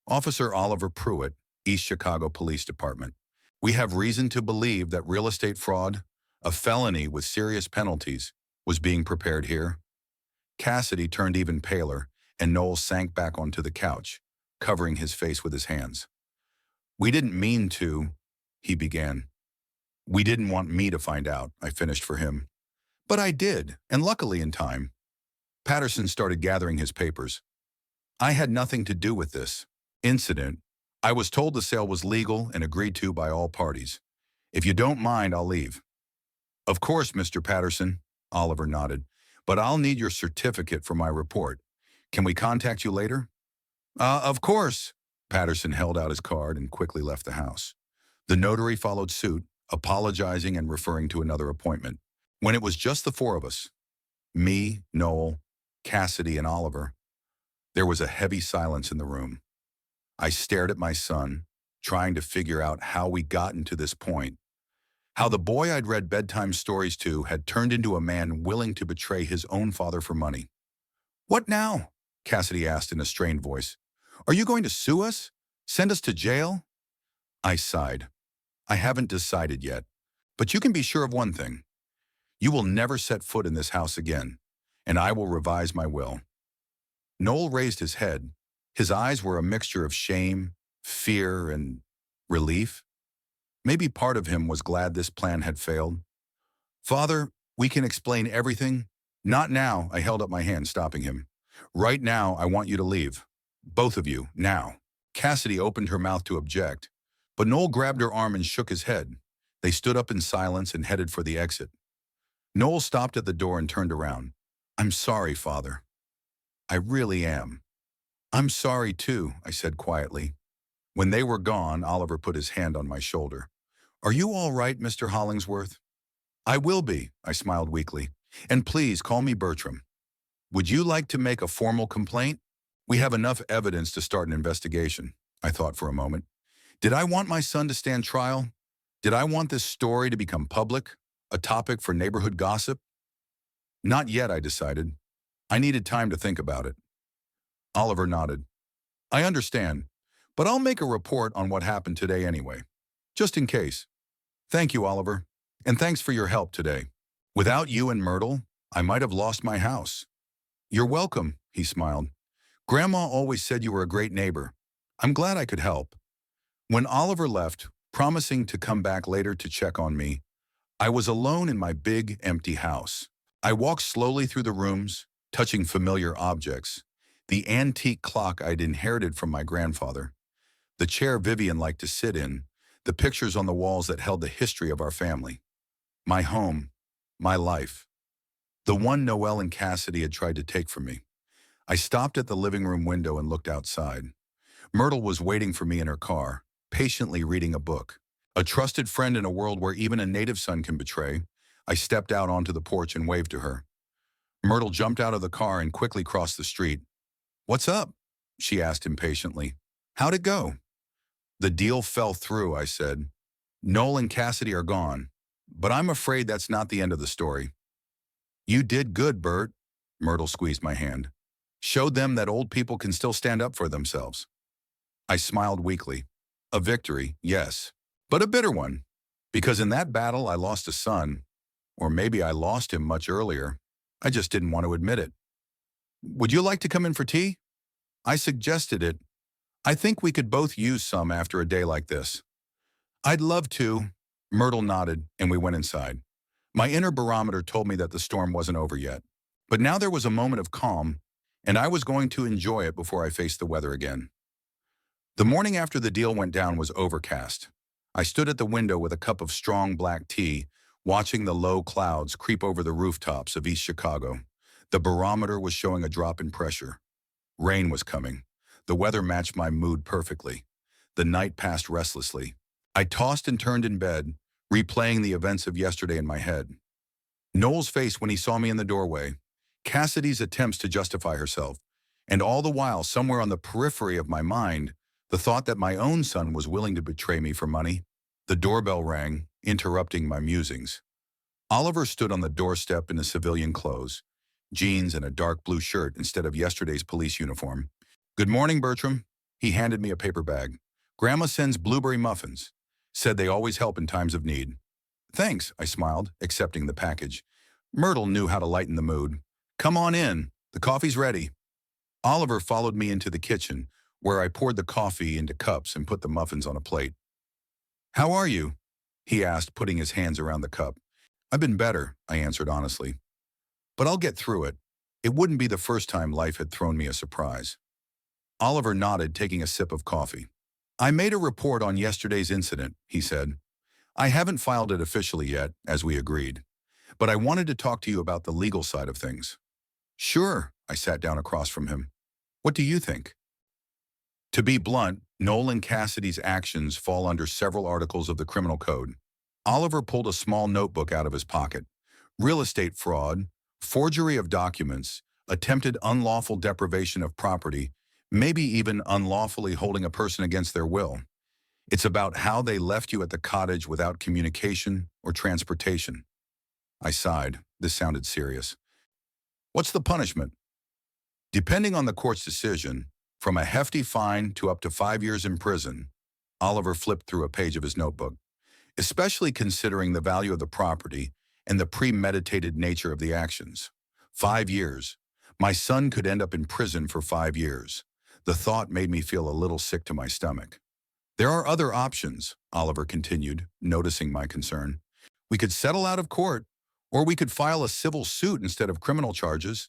Officer Oliver Pruitt, East Chicago Police Department. We have reason to believe that real estate fraud, a felony with serious penalties, was being prepared here. Cassidy turned even paler, and Noel sank back onto the couch, covering his face with his hands. We didn't mean to, he began. We didn't want me to find out, I finished for him. But I did, and luckily in time. Patterson started gathering his papers. I had nothing to do with this incident. I was told the sale was legal and agreed to by all parties. If you don't mind, I'll leave. Of course, Mr. Patterson, Oliver nodded, but I'll need your certificate for my report. Can we contact you later? Of course. Patterson held out his card and quickly left the house. The notary followed suit, apologizing and referring to another appointment. When it was just the four of us, me, Noel, Cassidy, and Oliver, there was a heavy silence in the room. I stared at my son, trying to figure out how we gotten to this point. How the boy I'd read bedtime stories to had turned into a man willing to betray his own father for money. What now? Cassidy asked in a strained voice. Are you going to sue us? Send us to jail? I sighed. I haven't decided yet, but you can be sure of one thing. You will never set foot in this house again, and I will revise my will. Noel raised his head. His eyes were a mixture of shame, fear, and relief. Maybe part of him was glad this plan had failed. Father, we can explain everything. Not now, I held up my hand, stopping him. Right now, I want you to leave. Both of you, now. Cassidy opened her mouth to object, but Noel grabbed her arm and shook his head. They stood up in silence and headed for the exit. Noel stopped at the door and turned around. I'm sorry, Father. I really am. I'm sorry too, I said quietly. When they were gone, Oliver put his hand on my shoulder. Are you all right, Mr. Hollingsworth? I will be, I smiled weakly. And please call me Bertram. Would you like to make a formal complaint? We have enough evidence to start an investigation, I thought for a moment. Did I want my son to stand trial? Did I want this story to become public, a topic for neighborhood gossip? Not yet, I decided. I needed time to think about it. Oliver nodded. I understand, but I'll make a report on what happened today anyway, just in case. Thank you, Oliver, and thanks for your help today. Without you and Myrtle, I might have lost my house. You're welcome, he smiled. Grandma always said you were a great neighbor. I'm glad I could help. When Oliver left, promising to come back later to check on me, I was alone in my big, empty house. I walked slowly through the rooms, touching familiar objects. The antique clock I'd inherited from my grandfather, the chair Vivian liked to sit in, the pictures on the walls that held the history of our family. My home, my life. The one Noel and Cassidy had tried to take from me. I stopped at the living room window and looked outside. Myrtle was waiting for me in her car, patiently reading a book. A trusted friend in a world where even a native son can betray. I stepped out onto the porch and waved to her. Myrtle jumped out of the car and quickly crossed the street. What's up? She asked impatiently. How'd it go? The deal fell through, I said. Noel and Cassidy are gone, but I'm afraid that's not the end of the story. You did good, Bert. Myrtle squeezed my hand. Showed them that old people can still stand up for themselves. I smiled weakly. A victory, yes, but a bitter one. Because in that battle I lost a son, or maybe I lost him much earlier. I just didn't want to admit it. Would you like to come in for tea? I suggested it. I think we could both use some after a day like this. I'd love to. Myrtle nodded, and we went inside. My inner barometer told me that the storm wasn't over yet. But now there was a moment of calm, and I was going to enjoy it before I faced the weather again. The morning after the deal went down was overcast. I stood at the window with a cup of strong black tea, watching the low clouds creep over the rooftops of East Chicago. The barometer was showing a drop in pressure. Rain was coming. The weather matched my mood perfectly. The night passed restlessly. I tossed and turned in bed, replaying the events of yesterday in my head. Noel's face when he saw me in the doorway, Cassidy's attempts to justify herself, and all the while, somewhere on the periphery of my mind, the thought that my own son was willing to betray me for money. The doorbell rang, interrupting my musings. Oliver stood on the doorstep in his civilian clothes, jeans and a dark blue shirt instead of yesterday's police uniform. Good morning, Bertram. He handed me a paper bag. Grandma sends blueberry muffins. Said they always help in times of need. Thanks, I smiled, accepting the package. Myrtle knew how to lighten the mood. Come on in. The coffee's ready. Oliver followed me into the kitchen, where I poured the coffee into cups and put the muffins on a plate. How are you? He asked, putting his hands around the cup. I've been better, I answered honestly. But I'll get through it. It wouldn't be the first time life had thrown me a surprise. Oliver nodded, taking a sip of coffee. I made a report on yesterday's incident, he said. I haven't filed it officially yet, as we agreed. But I wanted to talk to you about the legal side of things. Sure, I sat down across from him. What do you think? To be blunt, Noel and Cassidy's actions fall under several articles of the criminal code. Oliver pulled a small notebook out of his pocket. Real estate fraud, forgery of documents, attempted unlawful deprivation of property, maybe even unlawfully holding a person against their will. It's about how they left you at the cottage without communication or transportation. I sighed. This sounded serious. What's the punishment? Depending on the court's decision, from a hefty fine to up to 5 years in prison. Oliver flipped through a page of his notebook. Especially considering the value of the property and the premeditated nature of the actions. 5 years. My son could end up in prison for 5 years. The thought made me feel a little sick to my stomach. There are other options, Oliver continued, noticing my concern. We could settle out of court, or we could file a civil suit instead of criminal charges.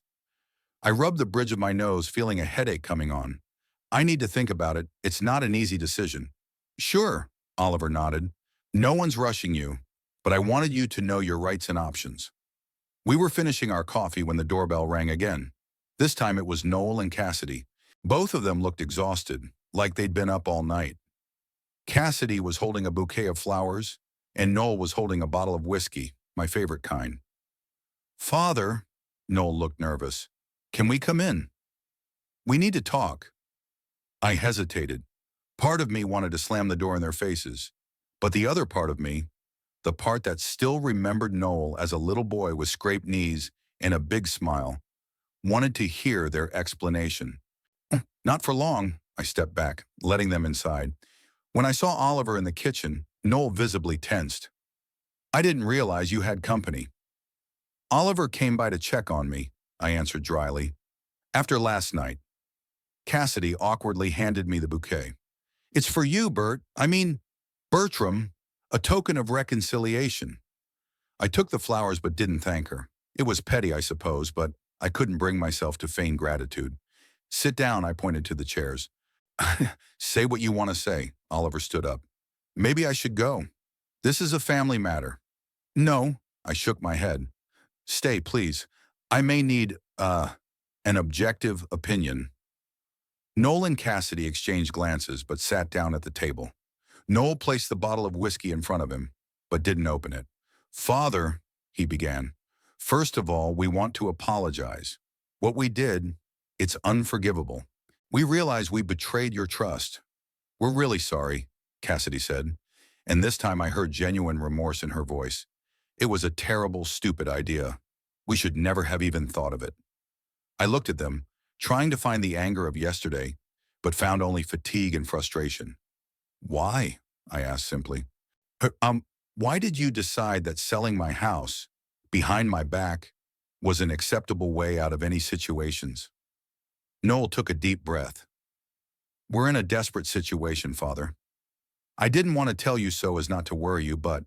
I rubbed the bridge of my nose, feeling a headache coming on. I need to think about it. It's not an easy decision. Sure, Oliver nodded. No one's rushing you, but I wanted you to know your rights and options. We were finishing our coffee when the doorbell rang again. This time it was Noel and Cassidy. Both of them looked exhausted, like they'd been up all night. Cassidy was holding a bouquet of flowers, and Noel was holding a bottle of whiskey, my favorite kind. Father, Noel looked nervous. Can we come in? We need to talk. I hesitated. Part of me wanted to slam the door in their faces, but the other part of me, the part that still remembered Noel as a little boy with scraped knees and a big smile, wanted to hear their explanation. Not for long, I stepped back, letting them inside. When I saw Oliver in the kitchen, Noel visibly tensed. I didn't realize you had company. Oliver came by to check on me, I answered dryly. After last night. Cassidy awkwardly handed me the bouquet. It's for you, Bertram, a token of reconciliation. I took the flowers but didn't thank her. It was petty, I suppose, but I couldn't bring myself to feign gratitude. Sit down, I pointed to the chairs. Say what you want to say, Oliver stood up. Maybe I should go. This is a family matter. No, I shook my head. Stay, please. I may need, an objective opinion. Noel and Cassidy exchanged glances but sat down at the table. Noel placed the bottle of whiskey in front of him, but didn't open it. Father, he began. First of all, we want to apologize. What we did, it's unforgivable. We realize we betrayed your trust. We're really sorry, Cassidy said, and this time I heard genuine remorse in her voice. It was a terrible, stupid idea. We should never have even thought of it. I looked at them, trying to find the anger of yesterday, but found only fatigue and frustration. Why? I asked simply. "Uh, why did you decide that selling my house behind my back was an acceptable way out of any situations?" Noel took a deep breath. "We're in a desperate situation, Father. I didn't want to tell you so as not to worry you, but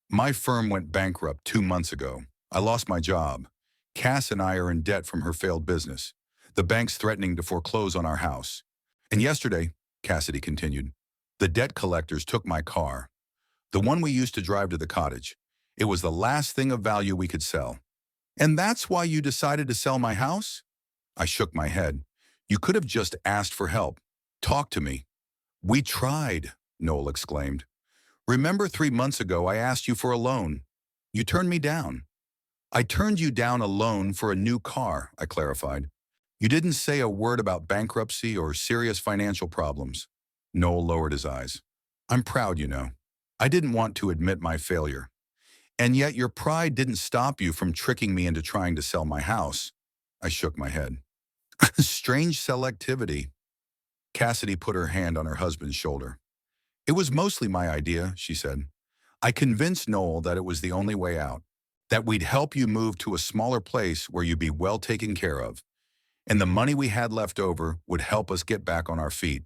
my firm went bankrupt 2 months ago. I lost my job. Cass and I are in debt from her failed business. The bank's threatening to foreclose on our house. And yesterday," Cassidy continued, "the debt collectors took my car, the one we used to drive to the cottage. It was the last thing of value we could sell. And that's why you decided to sell my house?" I shook my head. "You could have just asked for help. Talk to me." "We tried," Noel exclaimed. "Remember 3 months ago I asked you for a loan. You turned me down." "I turned you down a loan for a new car," I clarified. "You didn't say a word about bankruptcy or serious financial problems." Noel lowered his eyes. "I'm proud, you know. I didn't want to admit my failure. And yet your pride didn't stop you from tricking me into trying to sell my house." I shook my head. "Strange selectivity." Cassidy put her hand on her husband's shoulder. "It was mostly my idea," she said. "I convinced Noel that it was the only way out, that we'd help you move to a smaller place where you'd be well taken care of, and the money we had left over would help us get back on our feet."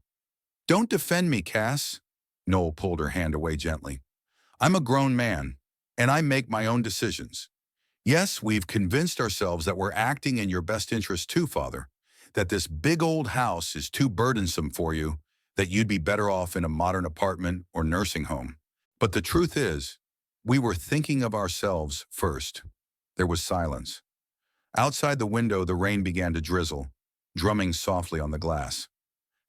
"Don't defend me, Cass." Noel pulled her hand away gently. "I'm a grown man, and I make my own decisions. Yes, we've convinced ourselves that we're acting in your best interest too, Father, that this big old house is too burdensome for you, that you'd be better off in a modern apartment or nursing home. But the truth is, we were thinking of ourselves first." There was silence. Outside the window, the rain began to drizzle, drumming softly on the glass.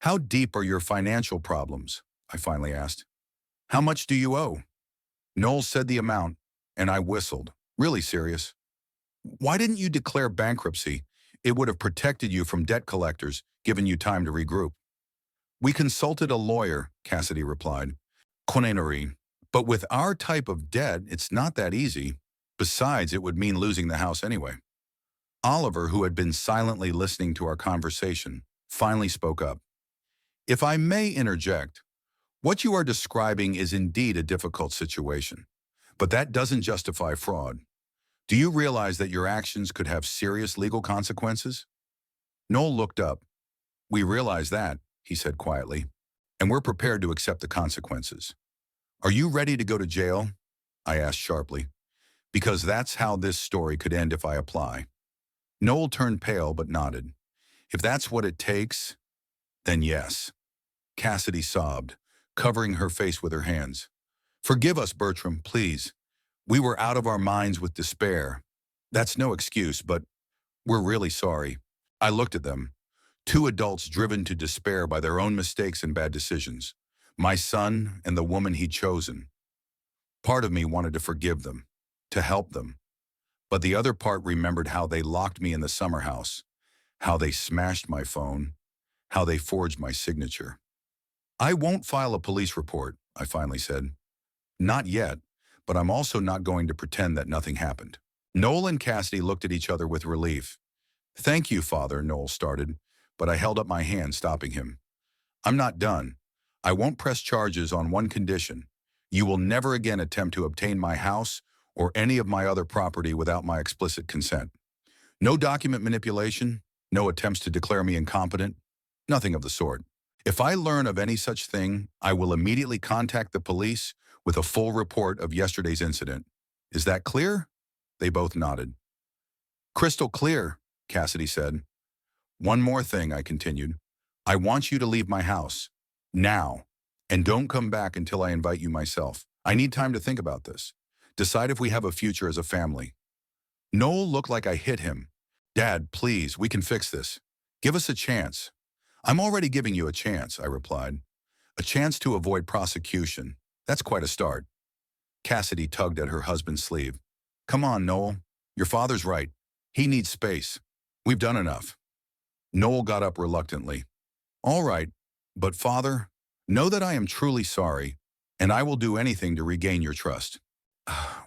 "How deep are your financial problems?" I finally asked. "How much do you owe?" Noel said the amount, and I whistled, really serious. "Why didn't you declare bankruptcy? It would have protected you from debt collectors, given you time to regroup." "We consulted a lawyer," Cassidy replied. "Connery. But with our type of debt, it's not that easy. Besides, it would mean losing the house anyway." Oliver, who had been silently listening to our conversation, finally spoke up. "If I may interject, what you are describing is indeed a difficult situation, but that doesn't justify fraud. Do you realize that your actions could have serious legal consequences?" Noel looked up. "We realize that," he said quietly, "and we're prepared to accept the consequences." "Are you ready to go to jail?" I asked sharply, "because that's how this story could end if I apply." Noel turned pale but nodded. "If that's what it takes, then yes." Cassidy sobbed, covering her face with her hands. "Forgive us, Bertram, please. We were out of our minds with despair. That's no excuse, but we're really sorry." I looked at them, two adults driven to despair by their own mistakes and bad decisions. My son and the woman he'd chosen. Part of me wanted to forgive them, to help them. But the other part remembered how they locked me in the summer house, how they smashed my phone, how they forged my signature. "I won't file a police report," I finally said. "Not yet, but I'm also not going to pretend that nothing happened." Noel and Cassidy looked at each other with relief. "Thank you, Father," Noel started, but I held up my hand, stopping him. "I'm not done. I won't press charges on one condition. You will never again attempt to obtain my house or any of my other property without my explicit consent. No document manipulation, no attempts to declare me incompetent, nothing of the sort. If I learn of any such thing, I will immediately contact the police with a full report of yesterday's incident. Is that clear?" They both nodded. "Crystal clear," Cassidy said. "One more thing," I continued. "I want you to leave my house. Now. And don't come back until I invite you myself. I need time to think about this. Decide if we have a future as a family." Noel looked like I hit him. "Dad, please, we can fix this. Give us a chance." "I'm already giving you a chance," I replied. "A chance to avoid prosecution. That's quite a start." Cassidy tugged at her husband's sleeve. "Come on, Noel. Your father's right. He needs space. We've done enough." Noel got up reluctantly. "All right, but Father, know that I am truly sorry, and I will do anything to regain your trust."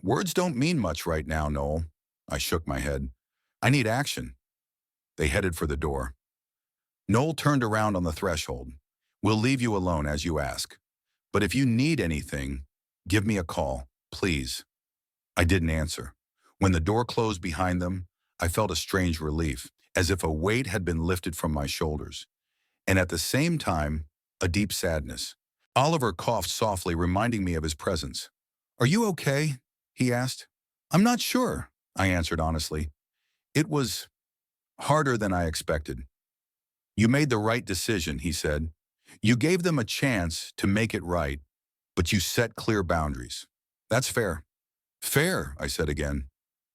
"Words don't mean much right now, Noel." I shook my head. "I need action." They headed for the door. Noel turned around on the threshold. We'll leave you alone as you ask. But if you need anything, give me a call, please. I didn't answer. When the door closed behind them, I felt a strange relief, as if a weight had been lifted from my shoulders. And at the same time, a deep sadness. Oliver coughed softly, reminding me of his presence. Are you okay? He asked. I'm not sure, I answered honestly. It was harder than I expected. You made the right decision, he said. You gave them a chance to make it right, but you set clear boundaries. That's fair. Fair, I said again.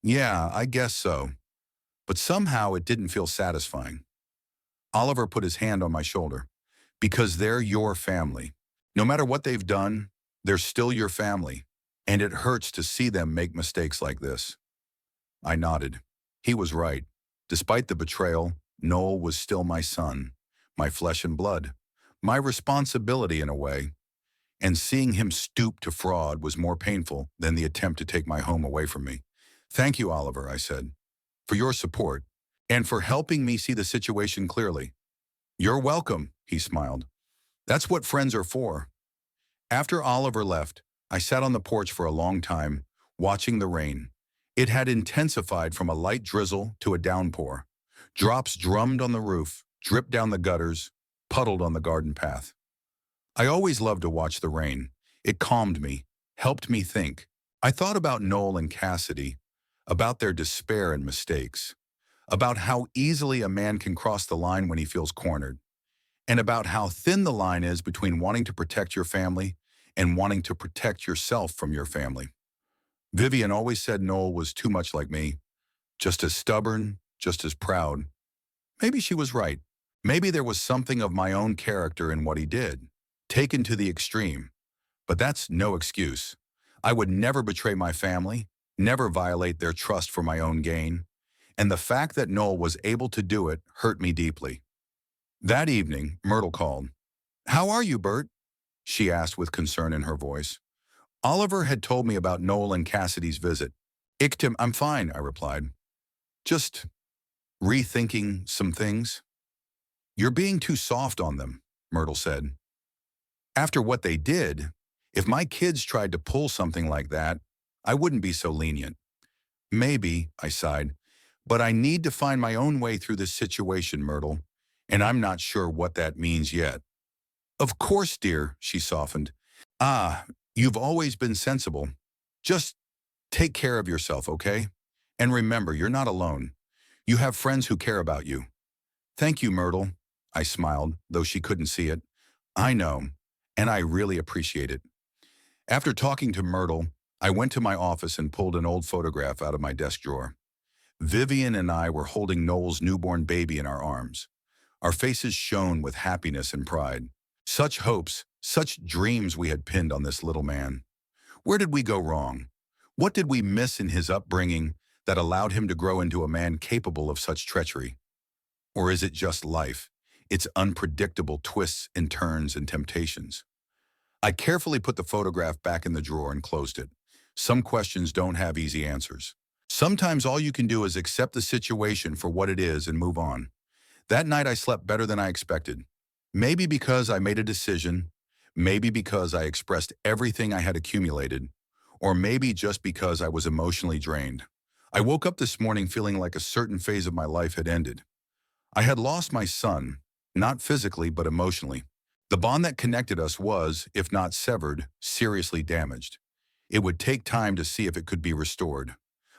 Yeah, I guess so. But somehow it didn't feel satisfying. Oliver put his hand on my shoulder. Because they're your family. No matter what they've done, they're still your family. And it hurts to see them make mistakes like this. I nodded. He was right. Despite the betrayal, Noel was still my son, my flesh and blood, my responsibility in a way. And seeing him stoop to fraud was more painful than the attempt to take my home away from me. Thank you, Oliver, I said, for your support and for helping me see the situation clearly. You're welcome, he smiled. That's what friends are for. After Oliver left, I sat on the porch for a long time, watching the rain. It had intensified from a light drizzle to a downpour. Drops drummed on the roof, dripped down the gutters, puddled on the garden path. I always loved to watch the rain. It calmed me, helped me think. I thought about Noel and Cassidy, about their despair and mistakes, about how easily a man can cross the line when he feels cornered, and about how thin the line is between wanting to protect your family and wanting to protect yourself from your family. Vivian always said Noel was too much like me, just as stubborn, just as proud. Maybe she was right. Maybe there was something of my own character in what he did, taken to the extreme. But that's no excuse. I would never betray my family, never violate their trust for my own gain. And the fact that Noel was able to do it hurt me deeply. That evening, Myrtle called. How are you, Bert? She asked with concern in her voice. Oliver had told me about Noel and Cassidy's visit. I'm fine, I replied. Just rethinking some things. You're being too soft on them, Myrtle said. After what they did, if my kids tried to pull something like that, I wouldn't be so lenient. Maybe, I sighed, but I need to find my own way through this situation, Myrtle, and I'm not sure what that means yet. Of course, dear, she softened. You've always been sensible. Just take care of yourself, okay? And remember, you're not alone. You have friends who care about you. Thank you, Myrtle, I smiled, though she couldn't see it. I know, and I really appreciate it. After talking to Myrtle, I went to my office and pulled an old photograph out of my desk drawer. Vivian and I were holding Noel's newborn baby in our arms. Our faces shone with happiness and pride. Such hopes, such dreams we had pinned on this little man. Where did we go wrong? What did we miss in his upbringing that allowed him to grow into a man capable of such treachery? Or is it just life, its unpredictable twists and turns and temptations? I carefully put the photograph back in the drawer and closed it. Some questions don't have easy answers. Sometimes all you can do is accept the situation for what it is and move on. That night I slept better than I expected. Maybe because I made a decision, maybe because I expressed everything I had accumulated, or maybe just because I was emotionally drained. I woke up this morning feeling like a certain phase of my life had ended. I had lost my son, not physically but emotionally. The bond that connected us was, if not severed, seriously damaged. It would take time to see if it could be restored.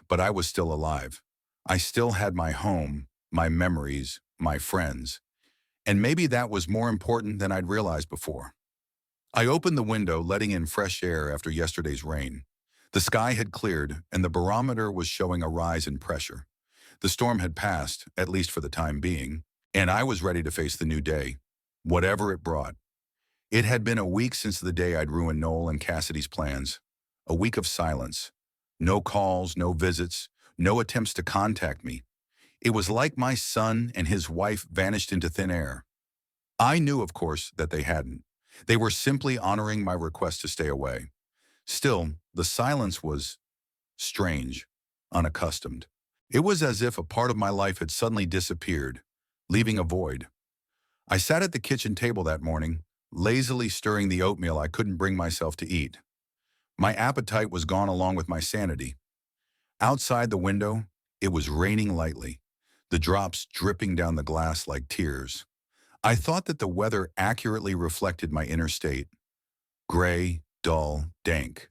But I was still alive. I still had my home, my memories, my friends. And maybe that was more important than I'd realized before. I opened the window, letting in fresh air after yesterday's rain. The sky had cleared, and the barometer was showing a rise in pressure. The storm had passed, at least for the time being, and I was ready to face the new day, whatever it brought. It had been a week since the day I'd ruined Noel and Cassidy's plans. A week of silence. No calls, no visits, no attempts to contact me. It was like my son and his wife vanished into thin air. I knew, of course, that they hadn't. They were simply honoring my request to stay away. Still, the silence was strange, unaccustomed. It was as if a part of my life had suddenly disappeared, leaving a void. I sat at the kitchen table that morning, lazily stirring the oatmeal I couldn't bring myself to eat. My appetite was gone along with my sanity. Outside the window, it was raining lightly, the drops dripping down the glass like tears. I thought that the weather accurately reflected my inner state. Gray, dull, dank.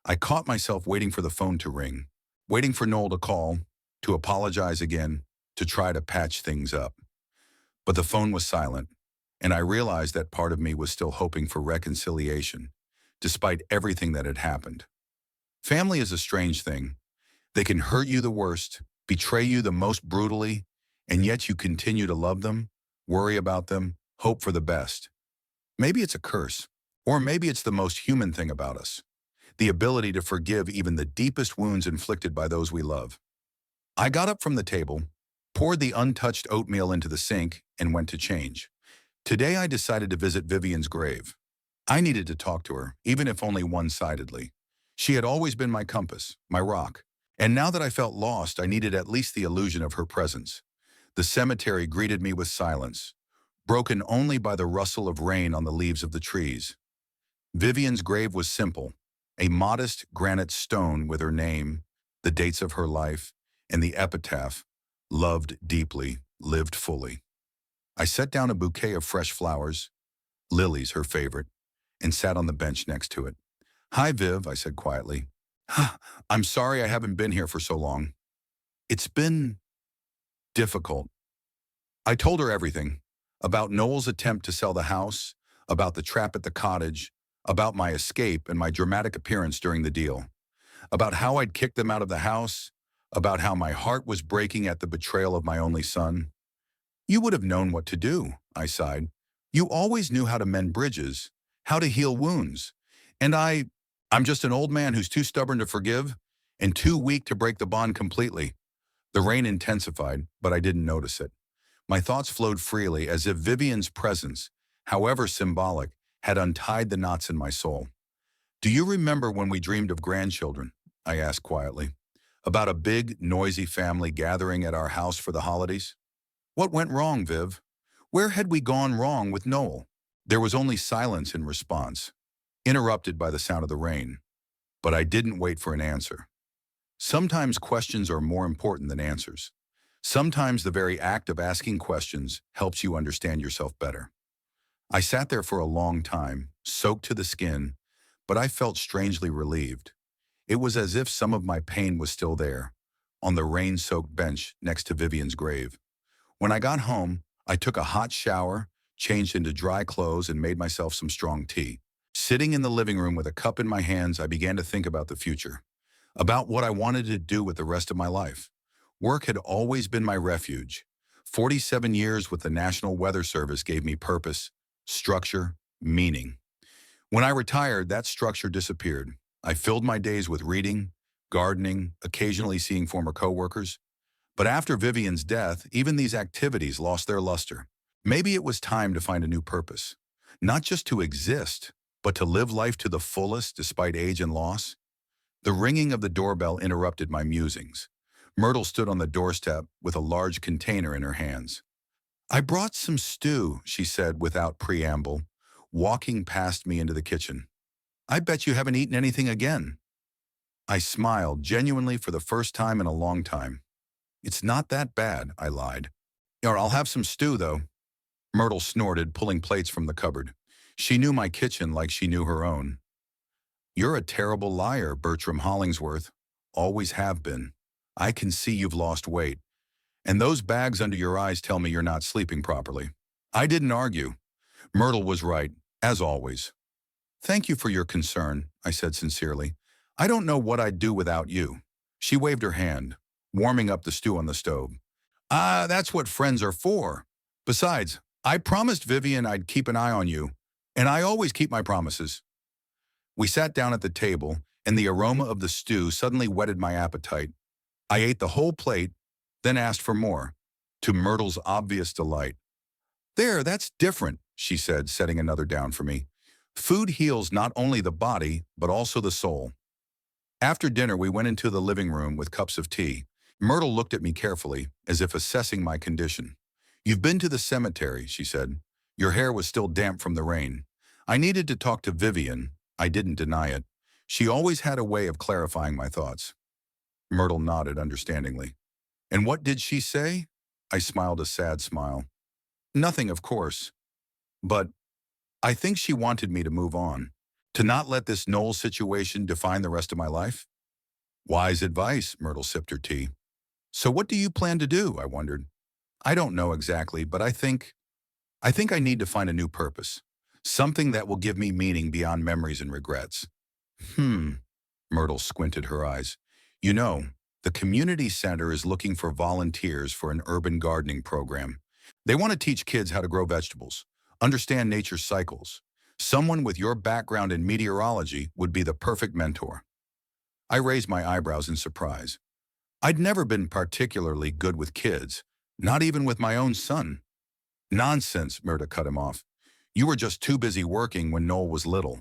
I caught myself waiting for the phone to ring, waiting for Noel to call, to apologize again, to try to patch things up. But the phone was silent, and I realized that part of me was still hoping for reconciliation, despite everything that had happened. Family is a strange thing. They can hurt you the worst, betray you the most brutally, and yet you continue to love them, worry about them, hope for the best. Maybe it's a curse, or maybe it's the most human thing about us, the ability to forgive even the deepest wounds inflicted by those we love. I got up from the table, poured the untouched oatmeal into the sink, and went to change. Today I decided to visit Vivian's grave. I needed to talk to her, even if only one-sidedly. She had always been my compass, my rock, and now that I felt lost, I needed at least the illusion of her presence. The cemetery greeted me with silence, broken only by the rustle of rain on the leaves of the trees. Vivian's grave was simple, a modest granite stone with her name, the dates of her life, and the epitaph, "Loved deeply, lived fully." I set down a bouquet of fresh flowers, lilies her favorite, and sat on the bench next to it. "Hi, Viv," I said quietly. "I'm sorry I haven't been here for so long. It's been difficult." I told her everything, about Noel's attempt to sell the house, about the trap at the cottage, about my escape and my dramatic appearance during the deal, about how I'd kicked them out of the house, about how my heart was breaking at the betrayal of my only son. "You would have known what to do," I sighed. "You always knew how to mend bridges, how to heal wounds. And I'm just an old man who's too stubborn to forgive and too weak to break the bond completely." The rain intensified, but I didn't notice it. My thoughts flowed freely as if Vivian's presence, however symbolic, had untied the knots in my soul. "Do you remember when we dreamed of grandchildren?" I asked quietly. "About a big, noisy family gathering at our house for the holidays? What went wrong, Viv? Where had we gone wrong with Noel?" There was only silence in response, interrupted by the sound of the rain. But I didn't wait for an answer. Sometimes questions are more important than answers. Sometimes the very act of asking questions helps you understand yourself better. I sat there for a long time, soaked to the skin, but I felt strangely relieved. It was as if some of my pain was still there, on the rain-soaked bench next to Vivian's grave. When I got home, I took a hot shower, changed into dry clothes, and made myself some strong tea. Sitting in the living room with a cup in my hands, I began to think about the future, about what I wanted to do with the rest of my life. Work had always been my refuge. 47 years with the National Weather Service gave me purpose, structure, meaning. When I retired, that structure disappeared. I filled my days with reading, gardening, occasionally seeing former coworkers. But after Vivian's death, even these activities lost their luster. Maybe it was time to find a new purpose. Not just to exist, but to live life to the fullest despite age and loss. The ringing of the doorbell interrupted my musings. Myrtle stood on the doorstep with a large container in her hands. "I brought some stew," she said without preamble, walking past me into the kitchen. "I bet you haven't eaten anything again." I smiled, genuinely for the first time in a long time. "It's not that bad," I lied. "Or I'll have some stew, though." Myrtle snorted, pulling plates from the cupboard. She knew my kitchen like she knew her own. "You're a terrible liar, Bertram Hollingsworth. Always have been. I can see you've lost weight. And those bags under your eyes tell me you're not sleeping properly." I didn't argue. Myrtle was right, as always. "Thank you for your concern," I said sincerely. "I don't know what I'd do without you." She waved her hand, warming up the stew on the stove. That's what friends are for. Besides, I promised Vivian I'd keep an eye on you, and I always keep my promises." We sat down at the table, and the aroma of the stew suddenly whetted my appetite. I ate the whole plate, then asked for more, to Myrtle's obvious delight. "There, that's different," she said, setting another down for me. "Food heals not only the body, but also the soul." After dinner, we went into the living room with cups of tea. Myrtle looked at me carefully, as if assessing my condition. "You've been to the cemetery," she said. Your hair was still damp from the rain. I needed to talk to Vivian. I didn't deny it. She always had a way of clarifying my thoughts. Myrtle nodded understandingly. And what did she say? I smiled a sad smile. Nothing, of course. But I think she wanted me to move on. To not let this Noel situation define the rest of my life? Wise advice, Myrtle sipped her tea. So what do you plan to do? I wondered. I don't know exactly, but I think I need to find a new purpose. Something that will give me meaning beyond memories and regrets. Hmm. Myrtle squinted her eyes. You know, the community center is looking for volunteers for an urban gardening program. They want to teach kids how to grow vegetables, understand nature's cycles. Someone with your background in meteorology would be the perfect mentor. I raised my eyebrows in surprise. I'd never been particularly good with kids, not even with my own son. Nonsense, Myrtle cut him off. You were just too busy working when Noel was little.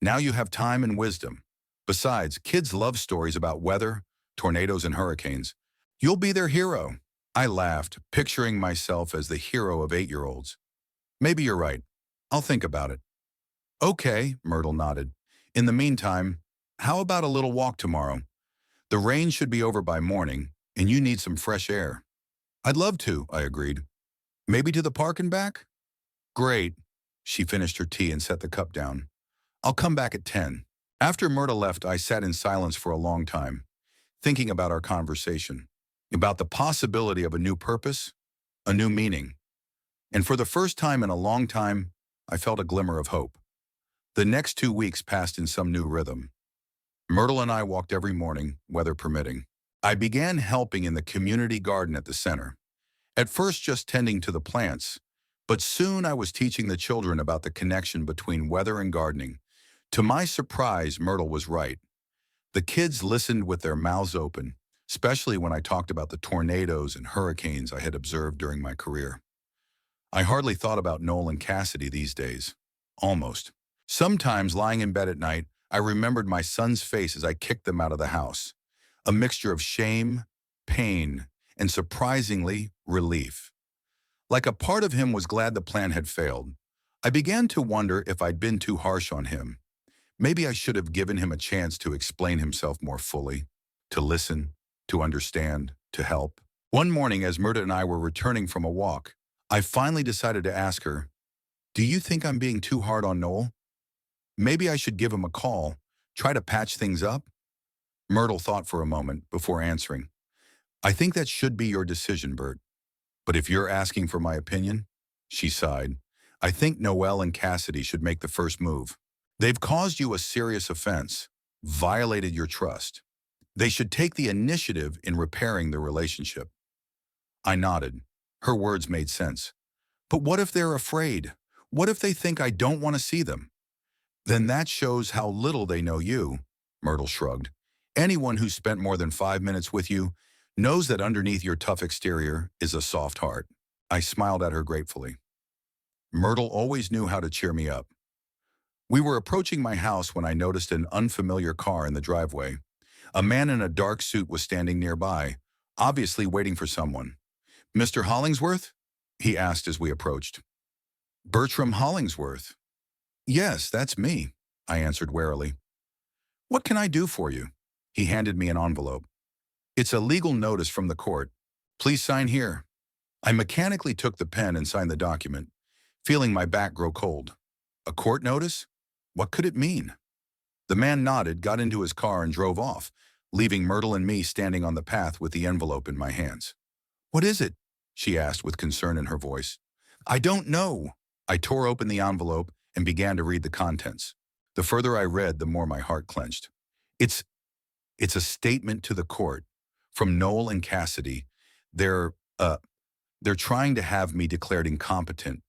Now you have time and wisdom. Besides, kids love stories about weather, tornadoes, and hurricanes. You'll be their hero. I laughed, picturing myself as the hero of 8-year-olds. Maybe you're right. I'll think about it. Okay, Myrtle nodded. In the meantime, how about a little walk tomorrow? The rain should be over by morning, and you need some fresh air. I'd love to, I agreed. Maybe to the park and back? Great. She finished her tea and set the cup down. I'll come back at 10. After Myrtle left, I sat in silence for a long time, thinking about our conversation, about the possibility of a new purpose, a new meaning. And for the first time in a long time, I felt a glimmer of hope. The next 2 weeks passed in some new rhythm. Myrtle and I walked every morning, weather permitting. I began helping in the community garden at the center. At first just tending to the plants, but soon I was teaching the children about the connection between weather and gardening. To my surprise, Myrtle was right. The kids listened with their mouths open, especially when I talked about the tornadoes and hurricanes I had observed during my career. I hardly thought about Noel and Cassidy these days. Almost. Sometimes, lying in bed at night, I remembered my son's face as I kicked them out of the house. A mixture of shame, pain, and surprisingly, relief. Like a part of him was glad the plan had failed. I began to wonder if I'd been too harsh on him. Maybe I should have given him a chance to explain himself more fully, to listen, to understand, to help. One morning, as Myrtle and I were returning from a walk, I finally decided to ask her, "Do you think I'm being too hard on Noel? Maybe I should give him a call, try to patch things up?" Myrtle thought for a moment before answering. "I think that should be your decision, Bert. But if you're asking for my opinion," she sighed, "I think Noel and Cassidy should make the first move. They've caused you a serious offense, violated your trust. They should take the initiative in repairing the relationship." I nodded. Her words made sense. But what if they're afraid? What if they think I don't want to see them? Then that shows how little they know you, Myrtle shrugged. Anyone who's spent more than 5 minutes with you knows that underneath your tough exterior is a soft heart. I smiled at her gratefully. Myrtle always knew how to cheer me up. We were approaching my house when I noticed an unfamiliar car in the driveway. A man in a dark suit was standing nearby, obviously waiting for someone. "Mr. Hollingsworth?" he asked as we approached. "Bertram Hollingsworth." "Yes, that's me," I answered warily. "What can I do for you?" He handed me an envelope. "It's a legal notice from the court. Please sign here." I mechanically took the pen and signed the document, feeling my back grow cold. A court notice? What could it mean? The man nodded, got into his car, and drove off, leaving Myrtle and me standing on the path with the envelope in my hands. "What is it?" she asked with concern in her voice. "I don't know." I tore open the envelope and began to read the contents. The further I read, the more my heart clenched. It's a statement to the court from Noel and Cassidy. They're trying to have me declared incompetent.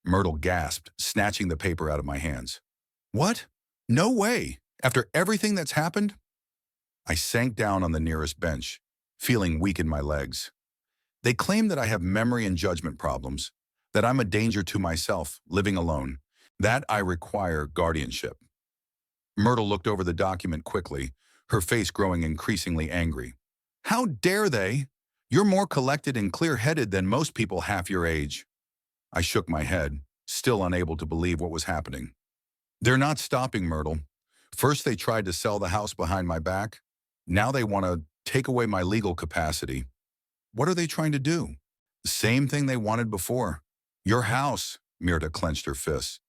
Myrtle gasped, snatching the paper out of my hands. "What? No way! After everything that's happened?" I sank down on the nearest bench, feeling weak in my legs. "They claim that I have memory and judgment problems, that I'm a danger to myself, living alone, that I require guardianship." Myrtle looked over the document quickly, her face growing increasingly angry. "How dare they? You're more collected and clear-headed than most people half your age." I shook my head. still unable to believe what was happening. They're not stopping, Myrtle. First they tried to sell the house behind my back. Now they want to take away my legal capacity. What are they trying to do? The same thing they wanted before. Your house, Myrtle clenched her fists.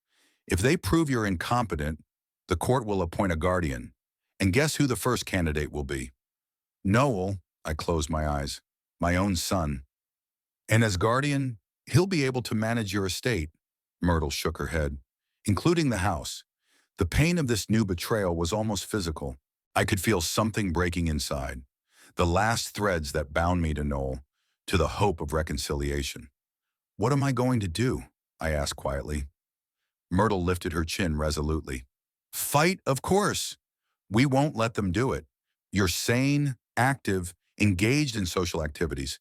If they prove you're incompetent, the court will appoint a guardian. And guess who the first candidate will be? Noel, I closed my eyes, my own son. And as guardian, he'll be able to manage your estate. Myrtle shook her head, including the house. The pain of this new betrayal was almost physical. I could feel something breaking inside. The last threads that bound me to Noel, to the hope of reconciliation. What am I going to do? I asked quietly. Myrtle lifted her chin resolutely. Fight, of course. We won't let them do it. You're sane, active, engaged in social activities.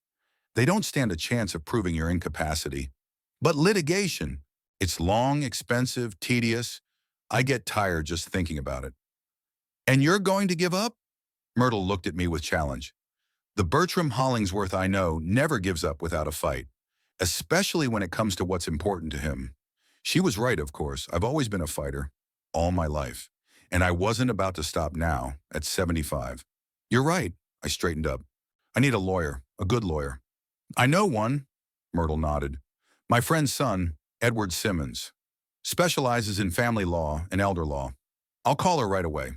They don't stand a chance of proving your incapacity. But litigation, it's long, expensive, tedious. I get tired just thinking about it. And you're going to give up? Myrtle looked at me with challenge. The Bertram Hollingsworth I know never gives up without a fight, especially when it comes to what's important to him. She was right, of course. I've always been a fighter, all my life. And I wasn't about to stop now, at 75. You're right, I straightened up. I need a lawyer, a good lawyer. I know one, Myrtle nodded. My friend's son, Edward Simmons, specializes in family law and elder law. I'll call her right away.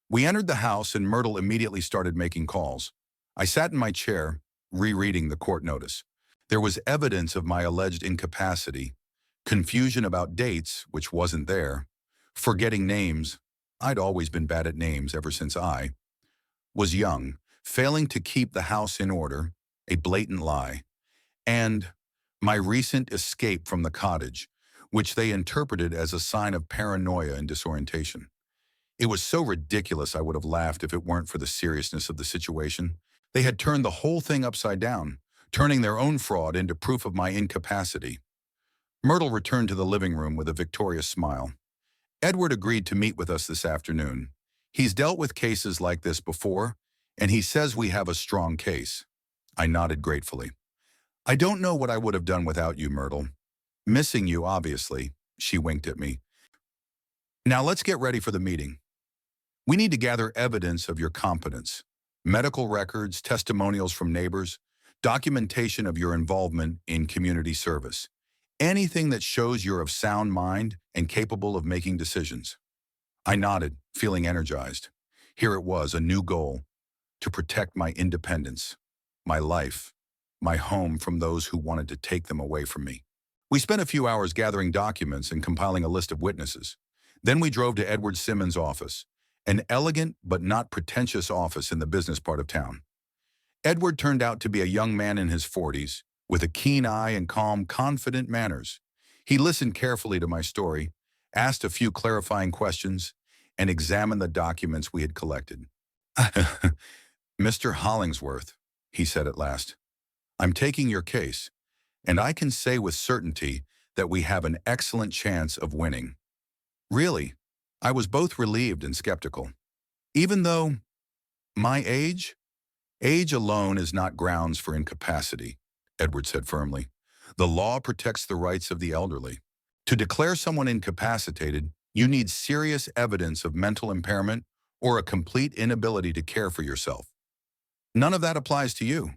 We entered the house and Myrtle immediately started making calls. I sat in my chair, rereading the court notice. There was evidence of my alleged incapacity, confusion about dates, which wasn't there, forgetting names. I'd always been bad at names ever since I was young, failing to keep the house in order, a blatant lie, and my recent escape from the cottage, which they interpreted as a sign of paranoia and disorientation. It was so ridiculous I would have laughed if it weren't for the seriousness of the situation. They had turned the whole thing upside down, turning their own fraud into proof of my incapacity. Myrtle returned to the living room with a victorious smile. Edward agreed to meet with us this afternoon. He's dealt with cases like this before, and he says we have a strong case. I nodded gratefully. I don't know what I would have done without you, Myrtle. Missing you, obviously, she winked at me. Now let's get ready for the meeting. We need to gather evidence of your competence, medical records, testimonials from neighbors, documentation of your involvement in community service, anything that shows you're of sound mind and capable of making decisions. I nodded, feeling energized. Here it was, a new goal, to protect my independence, my life, my home from those who wanted to take them away from me. We spent a few hours gathering documents and compiling a list of witnesses. Then we drove to Edward Simmons' office, an elegant but not pretentious office in the business part of town. Edward turned out to be a young man in his 40s, with a keen eye and calm, confident manners. He listened carefully to my story, asked a few clarifying questions, and examined the documents we had collected. Mr. Hollingsworth, he said at last, I'm taking your case, and I can say with certainty that we have an excellent chance of winning. Really, I was both relieved and skeptical. Even though my age alone is not grounds for incapacity, Edward said firmly. The law protects the rights of the elderly. To declare someone incapacitated, you need serious evidence of mental impairment or a complete inability to care for yourself. None of that applies to you.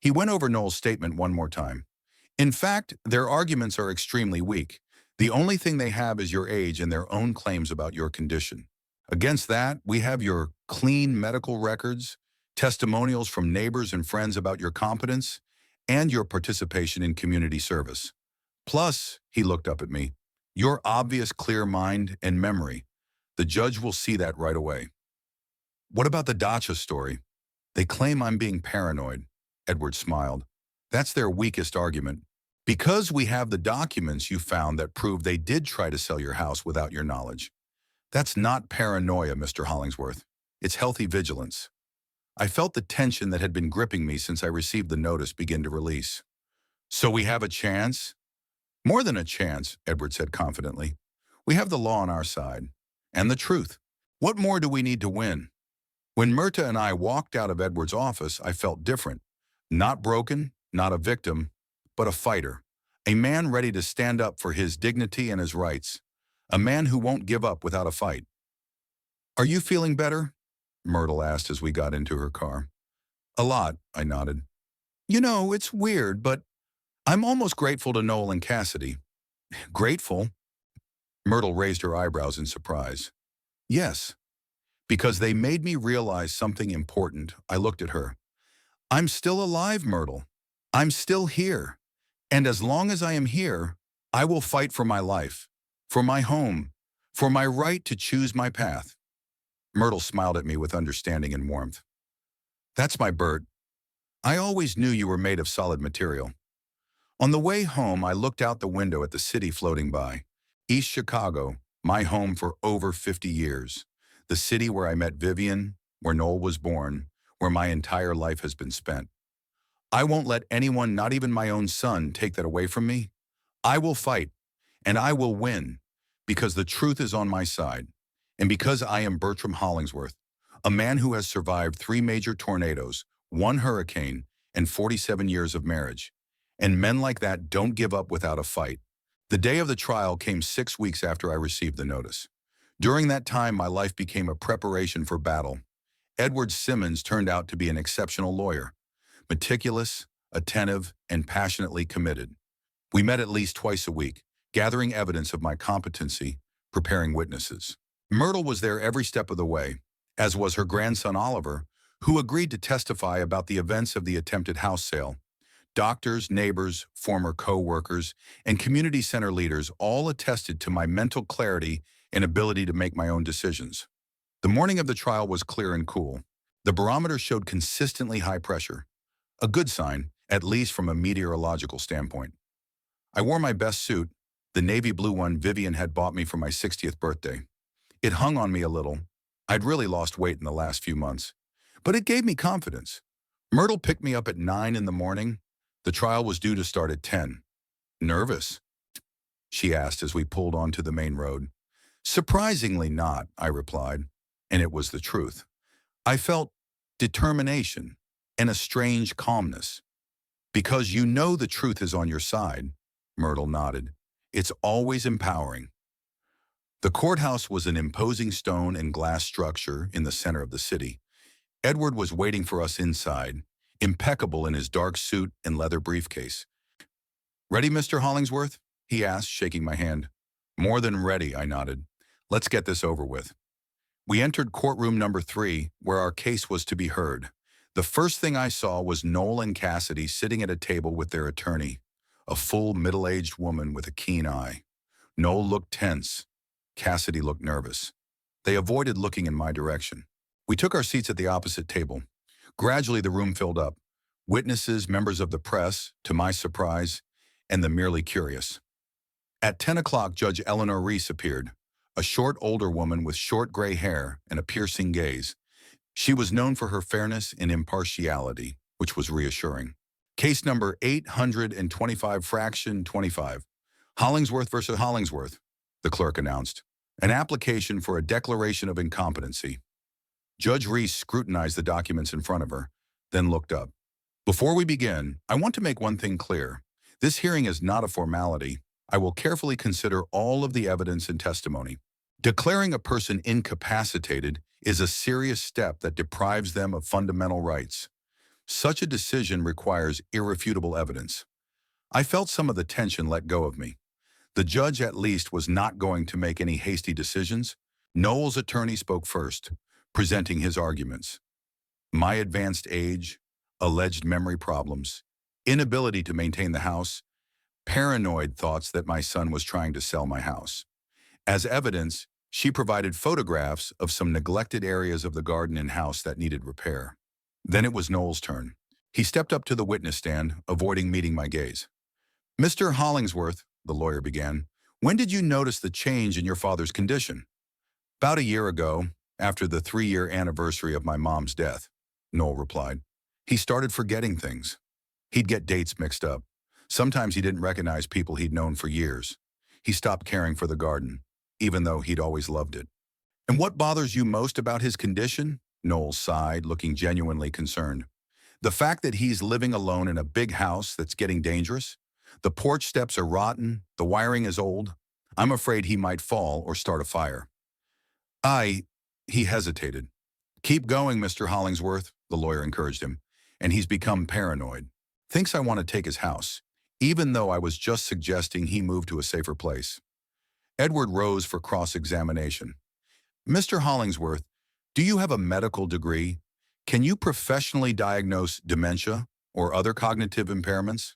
He went over Noel's statement one more time. In fact, their arguments are extremely weak. The only thing they have is your age and their own claims about your condition. Against that, we have your clean medical records, testimonials from neighbors and friends about your competence, and your participation in community service. Plus, he looked up at me, your obvious clear mind and memory. The judge will see that right away. What about the dacha story? They claim I'm being paranoid. Edward smiled. That's their weakest argument. Because we have the documents you found that prove they did try to sell your house without your knowledge. That's not paranoia, Mr. Hollingsworth. It's healthy vigilance. I felt the tension that had been gripping me since I received the notice begin to release. So we have a chance? More than a chance, Edward said confidently. We have the law on our side. And the truth. What more do we need to win? When Myrtle and I walked out of Edward's office, I felt different. Not broken, not a victim, but a fighter. A man ready to stand up for his dignity and his rights. A man who won't give up without a fight. "Are you feeling better?" Myrtle asked as we got into her car. "A lot," I nodded. "You know, it's weird, but I'm almost grateful to Noel and Cassidy." "Grateful?" Myrtle raised her eyebrows in surprise. "Yes, because they made me realize something important." I looked at her. "I'm still alive, Myrtle. I'm still here. And as long as I am here, I will fight for my life, for my home, for my right to choose my path." Myrtle smiled at me with understanding and warmth. "That's my Bert. I always knew you were made of solid material." On the way home, I looked out the window at the city floating by. East Chicago, my home for over 50 years. The city where I met Vivian, where Noel was born, where my entire life has been spent. I won't let anyone, not even my own son, take that away from me. I will fight, and I will win, because the truth is on my side, and because I am Bertram Hollingsworth, a man who has survived 3 major tornadoes, 1 hurricane, and 47 years of marriage. And men like that don't give up without a fight. The day of the trial came 6 weeks after I received the notice. During that time, my life became a preparation for battle. Edward Simmons turned out to be an exceptional lawyer, meticulous, attentive, and passionately committed. We met at least twice a week, gathering evidence of my competency, preparing witnesses. Myrtle was there every step of the way, as was her grandson Oliver, who agreed to testify about the events of the attempted house sale. Doctors, neighbors, former co-workers, and community center leaders all attested to my mental clarity and ability to make my own decisions. The morning of the trial was clear and cool. The barometer showed consistently high pressure, a good sign, at least from a meteorological standpoint. I wore my best suit, the navy blue one Vivian had bought me for my 60th birthday. It hung on me a little. I'd really lost weight in the last few months, but it gave me confidence. Myrtle picked me up at 9 in the morning. The trial was due to start at 10. "Nervous?" she asked as we pulled onto the main road. "Surprisingly not," I replied, and it was the truth. I felt determination and a strange calmness. "Because you know the truth is on your side," Myrtle nodded. "It's always empowering." The courthouse was an imposing stone and glass structure in the center of the city. Edward was waiting for us inside, impeccable in his dark suit and leather briefcase. "Ready, Mr. Hollingsworth?" he asked, shaking my hand. "More than ready," I nodded. "Let's get this over with." We entered courtroom number 3, where our case was to be heard. The first thing I saw was Noel and Cassidy sitting at a table with their attorney, a full middle-aged woman with a keen eye. Noel looked tense. Cassidy looked nervous. They avoided looking in my direction. We took our seats at the opposite table. Gradually, the room filled up. Witnesses, members of the press, to my surprise, and the merely curious. At 10 o'clock, Judge Eleanor Reese appeared, a short, older woman with short gray hair and a piercing gaze. She was known for her fairness and impartiality, which was reassuring. "Case number 825, fraction 25. Hollingsworth versus Hollingsworth," the clerk announced. "An application for a declaration of incompetency." Judge Reese scrutinized the documents in front of her, then looked up. "Before we begin, I want to make one thing clear. This hearing is not a formality. I will carefully consider all of the evidence and testimony. Declaring a person incapacitated is a serious step that deprives them of fundamental rights. Such a decision requires irrefutable evidence." I felt some of the tension let go of me. The judge at least was not going to make any hasty decisions. Noel's attorney spoke first, presenting his arguments. My advanced age, alleged memory problems, inability to maintain the house, paranoid thoughts that my son was trying to sell my house. As evidence, she provided photographs of some neglected areas of the garden and house that needed repair. Then it was Noel's turn. He stepped up to the witness stand, avoiding meeting my gaze. "Mr. Hollingsworth," the lawyer began, "when did you notice the change in your father's condition?" "About a year ago, after the 3-year anniversary of my mom's death," Noel replied. "He started forgetting things. He'd get dates mixed up. Sometimes he didn't recognize people he'd known for years. He stopped caring for the garden, even though he'd always loved it." "And what bothers you most about his condition?" Noel sighed, looking genuinely concerned. "The fact that he's living alone in a big house that's getting dangerous? The porch steps are rotten, the wiring is old. I'm afraid he might fall or start a fire. He hesitated. Keep going, Mr. Hollingsworth, the lawyer encouraged him, and he's become paranoid. Thinks I want to take his house, even though I was just suggesting he move to a safer place. Edward rose for cross-examination. Mr. Hollingsworth, do you have a medical degree? Can you professionally diagnose dementia or other cognitive impairments?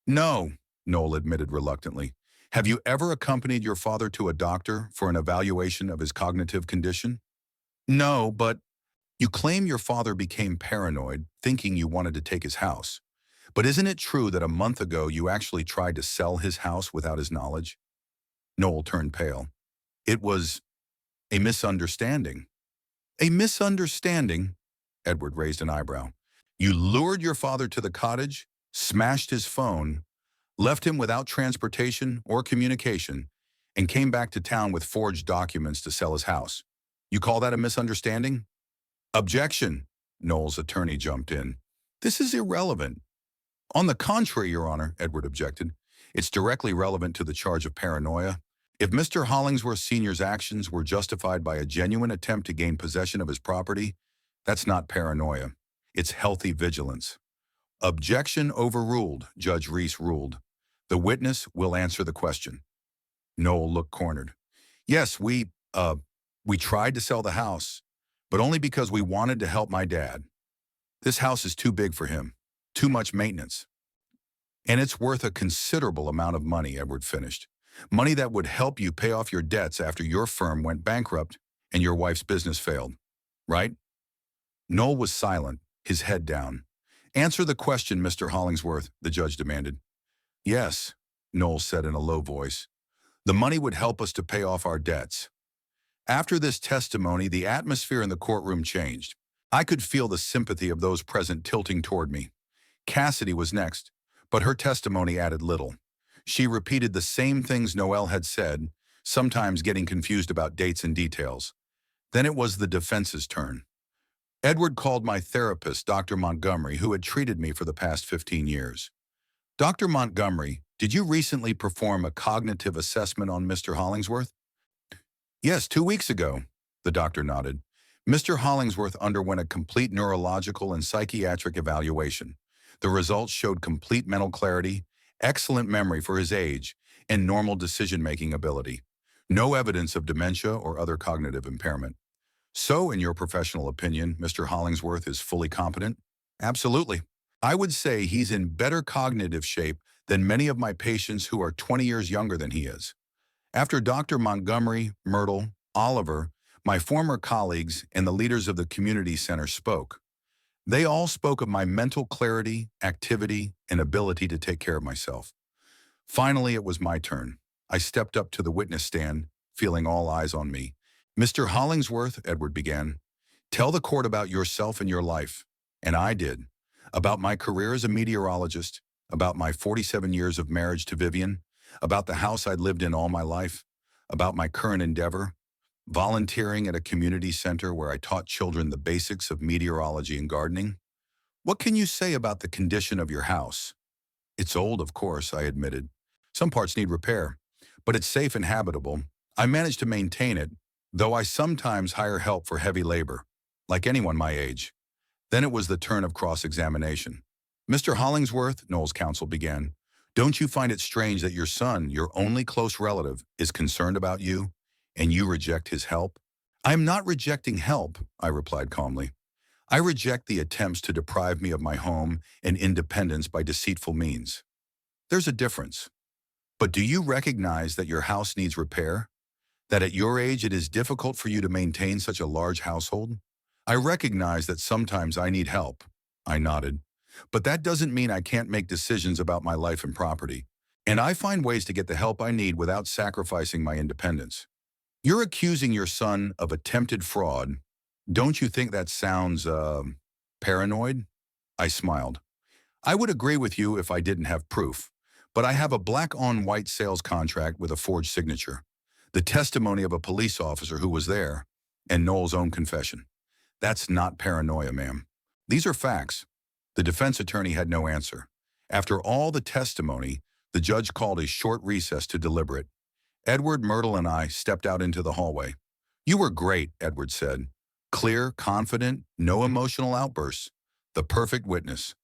No, Noel admitted reluctantly. Have you ever accompanied your father to a doctor for an evaluation of his cognitive condition? No, but you claim your father became paranoid, thinking you wanted to take his house. But isn't it true that a month ago you actually tried to sell his house without his knowledge? Noel turned pale. It was a misunderstanding. A misunderstanding? Edward raised an eyebrow. You lured your father to the cottage, smashed his phone, left him without transportation or communication, and came back to town with forged documents to sell his house. You call that a misunderstanding? Objection, Noel's attorney jumped in. This is irrelevant. On the contrary, Your Honor, Edward objected. It's directly relevant to the charge of paranoia. If Mr. Hollingsworth Sr.'s actions were justified by a genuine attempt to gain possession of his property, that's not paranoia. It's healthy vigilance. Objection overruled, Judge Reese ruled. The witness will answer the question. Noel looked cornered. Yes, we tried to sell the house, but only because we wanted to help my dad. This house is too big for him, too much maintenance. And it's worth a considerable amount of money, Edward finished. Money that would help you pay off your debts after your firm went bankrupt and your wife's business failed. Right? Noel was silent, his head down. Answer the question, Mr. Hollingsworth, the judge demanded. Yes, Noel said in a low voice. The money would help us to pay off our debts. After this testimony, the atmosphere in the courtroom changed. I could feel the sympathy of those present tilting toward me. Cassidy was next, but her testimony added little. She repeated the same things Noel had said, sometimes getting confused about dates and details. Then it was the defense's turn. Edward called my therapist, Dr. Montgomery, who had treated me for the past 15 years. Dr. Montgomery, did you recently perform a cognitive assessment on Mr. Hollingsworth? Yes, 2 weeks ago, the doctor nodded. Mr. Hollingsworth underwent a complete neurological and psychiatric evaluation. The results showed complete mental clarity, excellent memory for his age, and normal decision-making ability. No evidence of dementia or other cognitive impairment. So, in your professional opinion, Mr. Hollingsworth is fully competent? Absolutely. I would say he's in better cognitive shape than many of my patients who are 20 years younger than he is. After Dr. Montgomery, Myrtle, Oliver, my former colleagues, and the leaders of the community center spoke, they all spoke of my mental clarity, activity, and ability to take care of myself. Finally, it was my turn. I stepped up to the witness stand, feeling all eyes on me. Mr. Hollingsworth, Edward began, tell the court about yourself and your life. And I did. About my career as a meteorologist, about my 47 years of marriage to Vivian, about the house I'd lived in all my life, about my current endeavor, volunteering at a community center where I taught children the basics of meteorology and gardening. What can you say about the condition of your house? It's old, of course, I admitted. Some parts need repair, but it's safe and habitable. I managed to maintain it, though I sometimes hire help for heavy labor, like anyone my age. Then it was the turn of cross-examination. Mr. Hollingsworth, Noel's counsel began, don't you find it strange that your son, your only close relative, is concerned about you, and you reject his help? I am not rejecting help, I replied calmly. I reject the attempts to deprive me of my home and independence by deceitful means. There's a difference. But do you recognize that your house needs repair? That at your age it is difficult for you to maintain such a large household? I recognize that sometimes I need help. I nodded. But that doesn't mean I can't make decisions about my life and property. And I find ways to get the help I need without sacrificing my independence. You're accusing your son of attempted fraud. Don't you think that sounds, paranoid? I smiled. I would agree with you if I didn't have proof, but I have a black-on-white sales contract with a forged signature, the testimony of a police officer who was there, and Noel's own confession. That's not paranoia, ma'am. These are facts. The defense attorney had no answer. After all the testimony, The judge called a short recess to deliberate. Edward, Myrtle, and I stepped out into the hallway. "You were great," Edward said. "Clear, confident, no emotional outbursts. The perfect witness."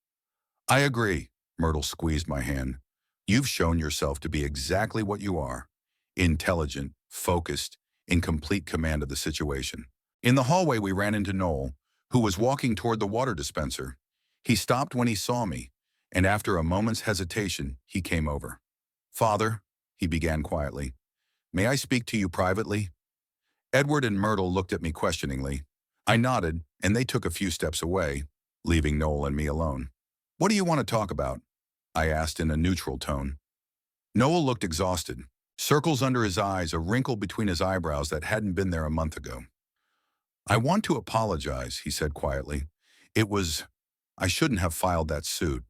"I agree," Myrtle squeezed my hand. "You've shown yourself to be exactly what you are. Intelligent, focused, in complete command of the situation." In the hallway, we ran into Noel, who was walking toward the water dispenser. He stopped when he saw me, and after a moment's hesitation, he came over. "Father," he began quietly, "may I speak to you privately?" Edward and Myrtle looked at me questioningly. I nodded, and they took a few steps away, leaving Noel and me alone. "What do you want to talk about?" I asked in a neutral tone. Noel looked exhausted, circles under his eyes, a wrinkle between his eyebrows that hadn't been there a month ago. "I want to apologize," he said quietly. I shouldn't have filed that suit.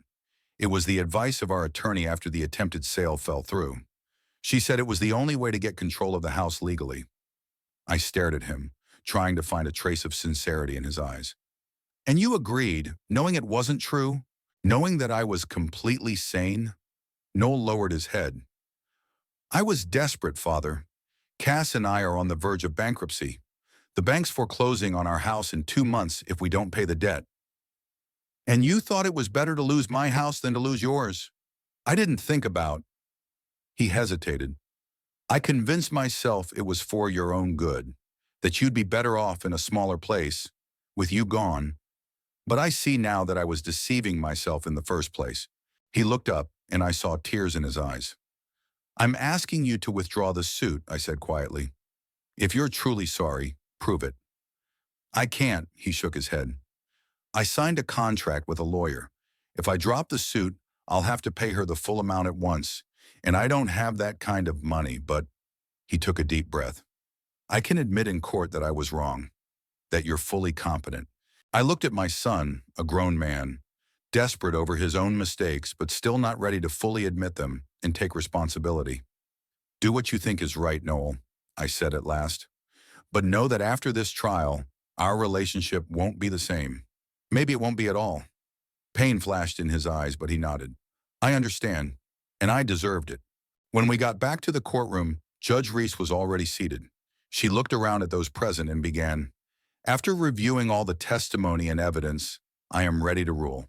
It was the advice of our attorney after the attempted sale fell through. She said it was the only way to get control of the house legally." I stared at him, trying to find a trace of sincerity in his eyes. "And you agreed, knowing it wasn't true? Knowing that I was completely sane?" Noel lowered his head. "I was desperate, Father. Cass and I are on the verge of bankruptcy. The bank's foreclosing on our house in 2 months if we don't pay the debt. And you thought it was better to lose my house than to lose yours? I didn't think about—" He hesitated. "I convinced myself it was for your own good, that you'd be better off in a smaller place, with you gone. But I see now that I was deceiving myself in the first place." He looked up, and I saw tears in his eyes. "I'm asking you to withdraw the suit," I said quietly. "If you're truly sorry, prove it." "I can't," he shook his head. "I signed a contract with a lawyer. If I drop the suit, I'll have to pay her the full amount at once, and I don't have that kind of money, but—" He took a deep breath. "I can admit in court that I was wrong, that you're fully competent." I looked at my son, a grown man, desperate over his own mistakes, but still not ready to fully admit them and take responsibility. "Do what you think is right, Noel," I said at last. "But know that after this trial, our relationship won't be the same. Maybe it won't be at all." Pain flashed in his eyes, but he nodded. "I understand, and I deserved it." When we got back to the courtroom, Judge Reese was already seated. She looked around at those present and began, "After reviewing all the testimony and evidence, I am ready to rule.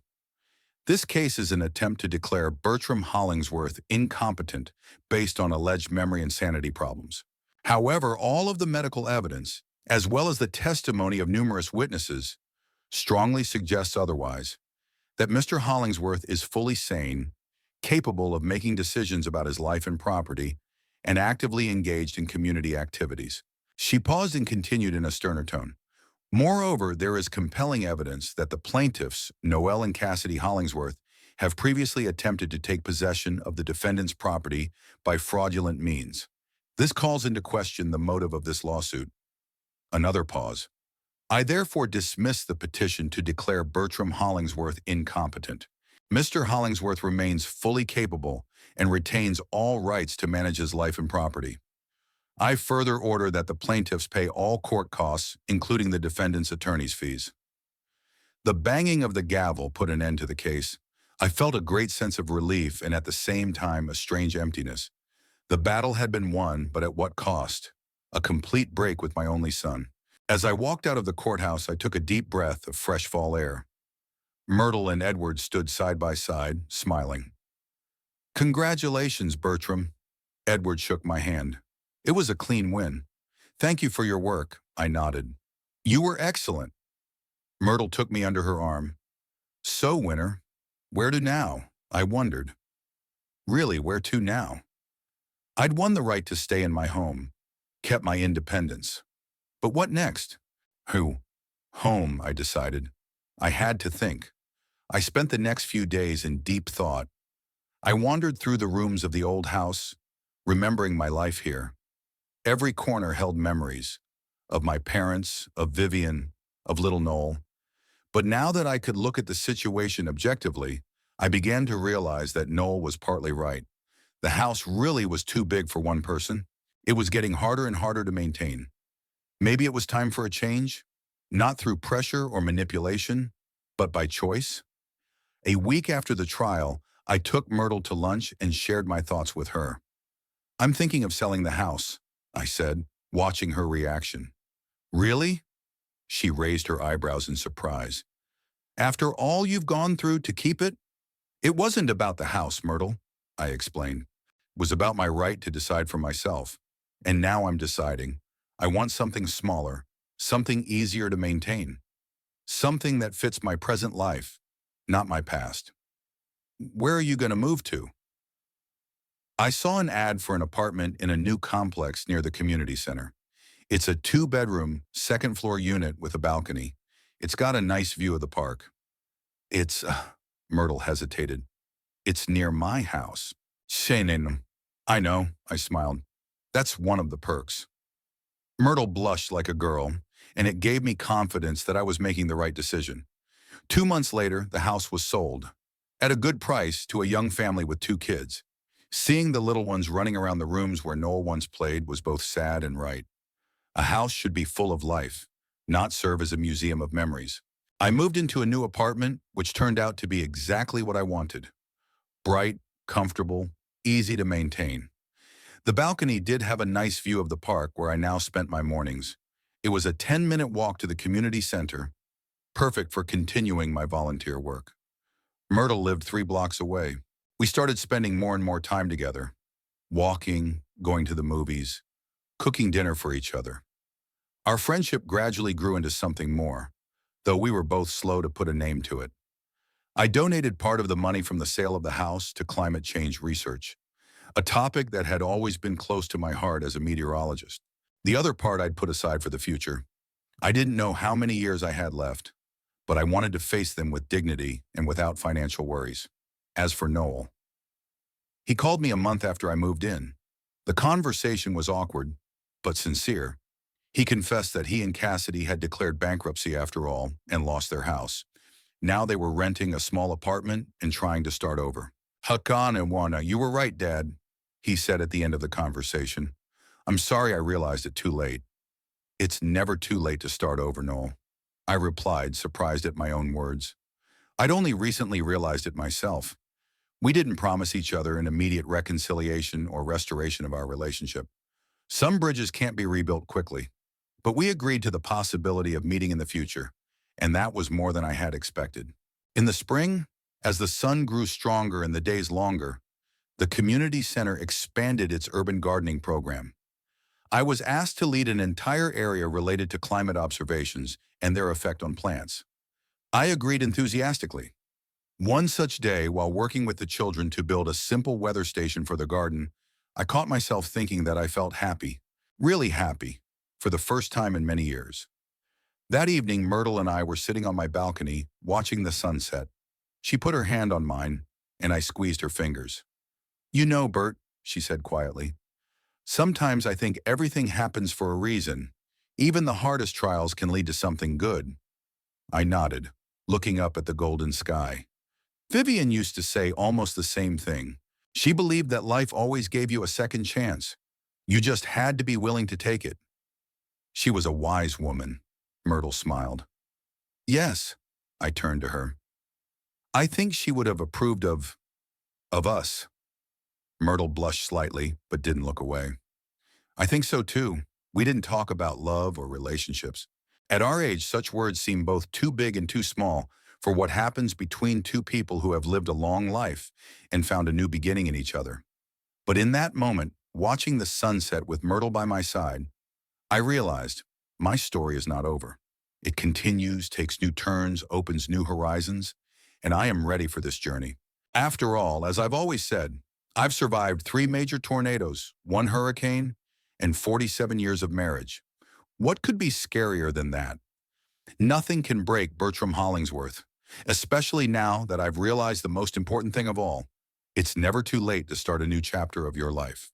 This case is an attempt to declare Bertram Hollingsworth incompetent based on alleged memory and sanity problems. However, all of the medical evidence, as well as the testimony of numerous witnesses, strongly suggests otherwise, that Mr. Hollingsworth is fully sane, capable of making decisions about his life and property, and actively engaged in community activities." She paused and continued in a sterner tone. "Moreover, there is compelling evidence that the plaintiffs, Noel and Cassidy Hollingsworth, have previously attempted to take possession of the defendant's property by fraudulent means. This calls into question the motive of this lawsuit." Another pause. "I therefore dismiss the petition to declare Bertram Hollingsworth incompetent. Mr. Hollingsworth remains fully capable and retains all rights to manage his life and property. I further order that the plaintiffs pay all court costs, including the defendant's attorney's fees." The banging of the gavel put an end to the case. I felt a great sense of relief and at the same time a strange emptiness. The battle had been won, but at what cost? A complete break with my only son. As I walked out of the courthouse, I took a deep breath of fresh fall air. Myrtle and Edward stood side by side, smiling. "Congratulations, Bertram." Edward shook my hand. "It was a clean win." "Thank you for your work," I nodded. "You were excellent." Myrtle took me under her arm. "So, winner, where to now?" I wondered. Really, where to now? I'd won the right to stay in my home, kept my independence. But what next? Who? Home, I decided. I had to think. I spent the next few days in deep thought. I wandered through the rooms of the old house, remembering my life here. Every corner held memories of my parents, of Vivian, of little Noel. But now that I could look at the situation objectively, I began to realize that Noel was partly right. The house really was too big for one person. It was getting harder and harder to maintain. Maybe it was time for a change, not through pressure or manipulation, but by choice. A week after the trial, I took Myrtle to lunch and shared my thoughts with her. "I'm thinking of selling the house," I said, watching her reaction. "Really?" She raised her eyebrows in surprise. "After all you've gone through to keep it?" "It wasn't about the house, Myrtle," I explained. "It was about my right to decide for myself. And now I'm deciding. I want something smaller, something easier to maintain, something that fits my present life, not my past." "Where are you going to move to?" "I saw an ad for an apartment in a new complex near the community center. It's a two-bedroom, second-floor unit with a balcony. It's got a nice view of the park." It's, Myrtle hesitated. "It's near my house." "Shane, I know," I smiled. "That's one of the perks." Myrtle blushed like a girl, and it gave me confidence that I was making the right decision. 2 months later, the house was sold, at a good price, to a young family with 2 kids. Seeing the little ones running around the rooms where Noel once played was both sad and right. A house should be full of life, not serve as a museum of memories. I moved into a new apartment, which turned out to be exactly what I wanted. Bright, comfortable, easy to maintain. The balcony did have a nice view of the park where I now spent my mornings. It was a 10-minute walk to the community center, perfect for continuing my volunteer work. Myrtle lived 3 blocks away. We started spending more and more time together, walking, going to the movies, cooking dinner for each other. Our friendship gradually grew into something more, though we were both slow to put a name to it. I donated part of the money from the sale of the house to climate change research, a topic that had always been close to my heart as a meteorologist. The other part I'd put aside for the future. I didn't know how many years I had left, but I wanted to face them with dignity and without financial worries. As for Noel, he called me a month after I moved in. The conversation was awkward, but sincere. He confessed that he and Cassidy had declared bankruptcy after all and lost their house. Now they were renting a small apartment and trying to start over. "Hakan and Wana, you were right, Dad," he said at the end of the conversation. "I'm sorry I realized it too late." "It's never too late to start over, Noel," I replied, surprised at my own words. I'd only recently realized it myself. We didn't promise each other an immediate reconciliation or restoration of our relationship. Some bridges can't be rebuilt quickly, but we agreed to the possibility of meeting in the future, and that was more than I had expected. In the spring, as the sun grew stronger and the days longer, the community center expanded its urban gardening program. I was asked to lead an entire area related to climate observations and their effect on plants. I agreed enthusiastically. One such day, while working with the children to build a simple weather station for the garden, I caught myself thinking that I felt happy, really happy, for the first time in many years. That evening, Myrtle and I were sitting on my balcony, watching the sunset. She put her hand on mine, and I squeezed her fingers. "You know, Bert," she said quietly, "sometimes I think everything happens for a reason. Even the hardest trials can lead to something good." I nodded, looking up at the golden sky. Vivian used to say almost the same thing. She believed that life always gave you a second chance. You just had to be willing to take it. She was a wise woman, Myrtle smiled. "Yes," I turned to her. "I think she would have approved of us." Myrtle blushed slightly, but didn't look away. "I think so too. We didn't talk about love or relationships. At our age, such words seem both too big and too small for what happens between two people who have lived a long life and found a new beginning in each other. But in that moment, watching the sunset with Myrtle by my side, I realized my story is not over. It continues, takes new turns, opens new horizons, and I am ready for this journey. After all, as I've always said, I've survived 3 major tornadoes, 1 hurricane, and 47 years of marriage. What could be scarier than that? Nothing can break Bertram Hollingsworth, especially now that I've realized the most important thing of all. It's never too late to start a new chapter of your life.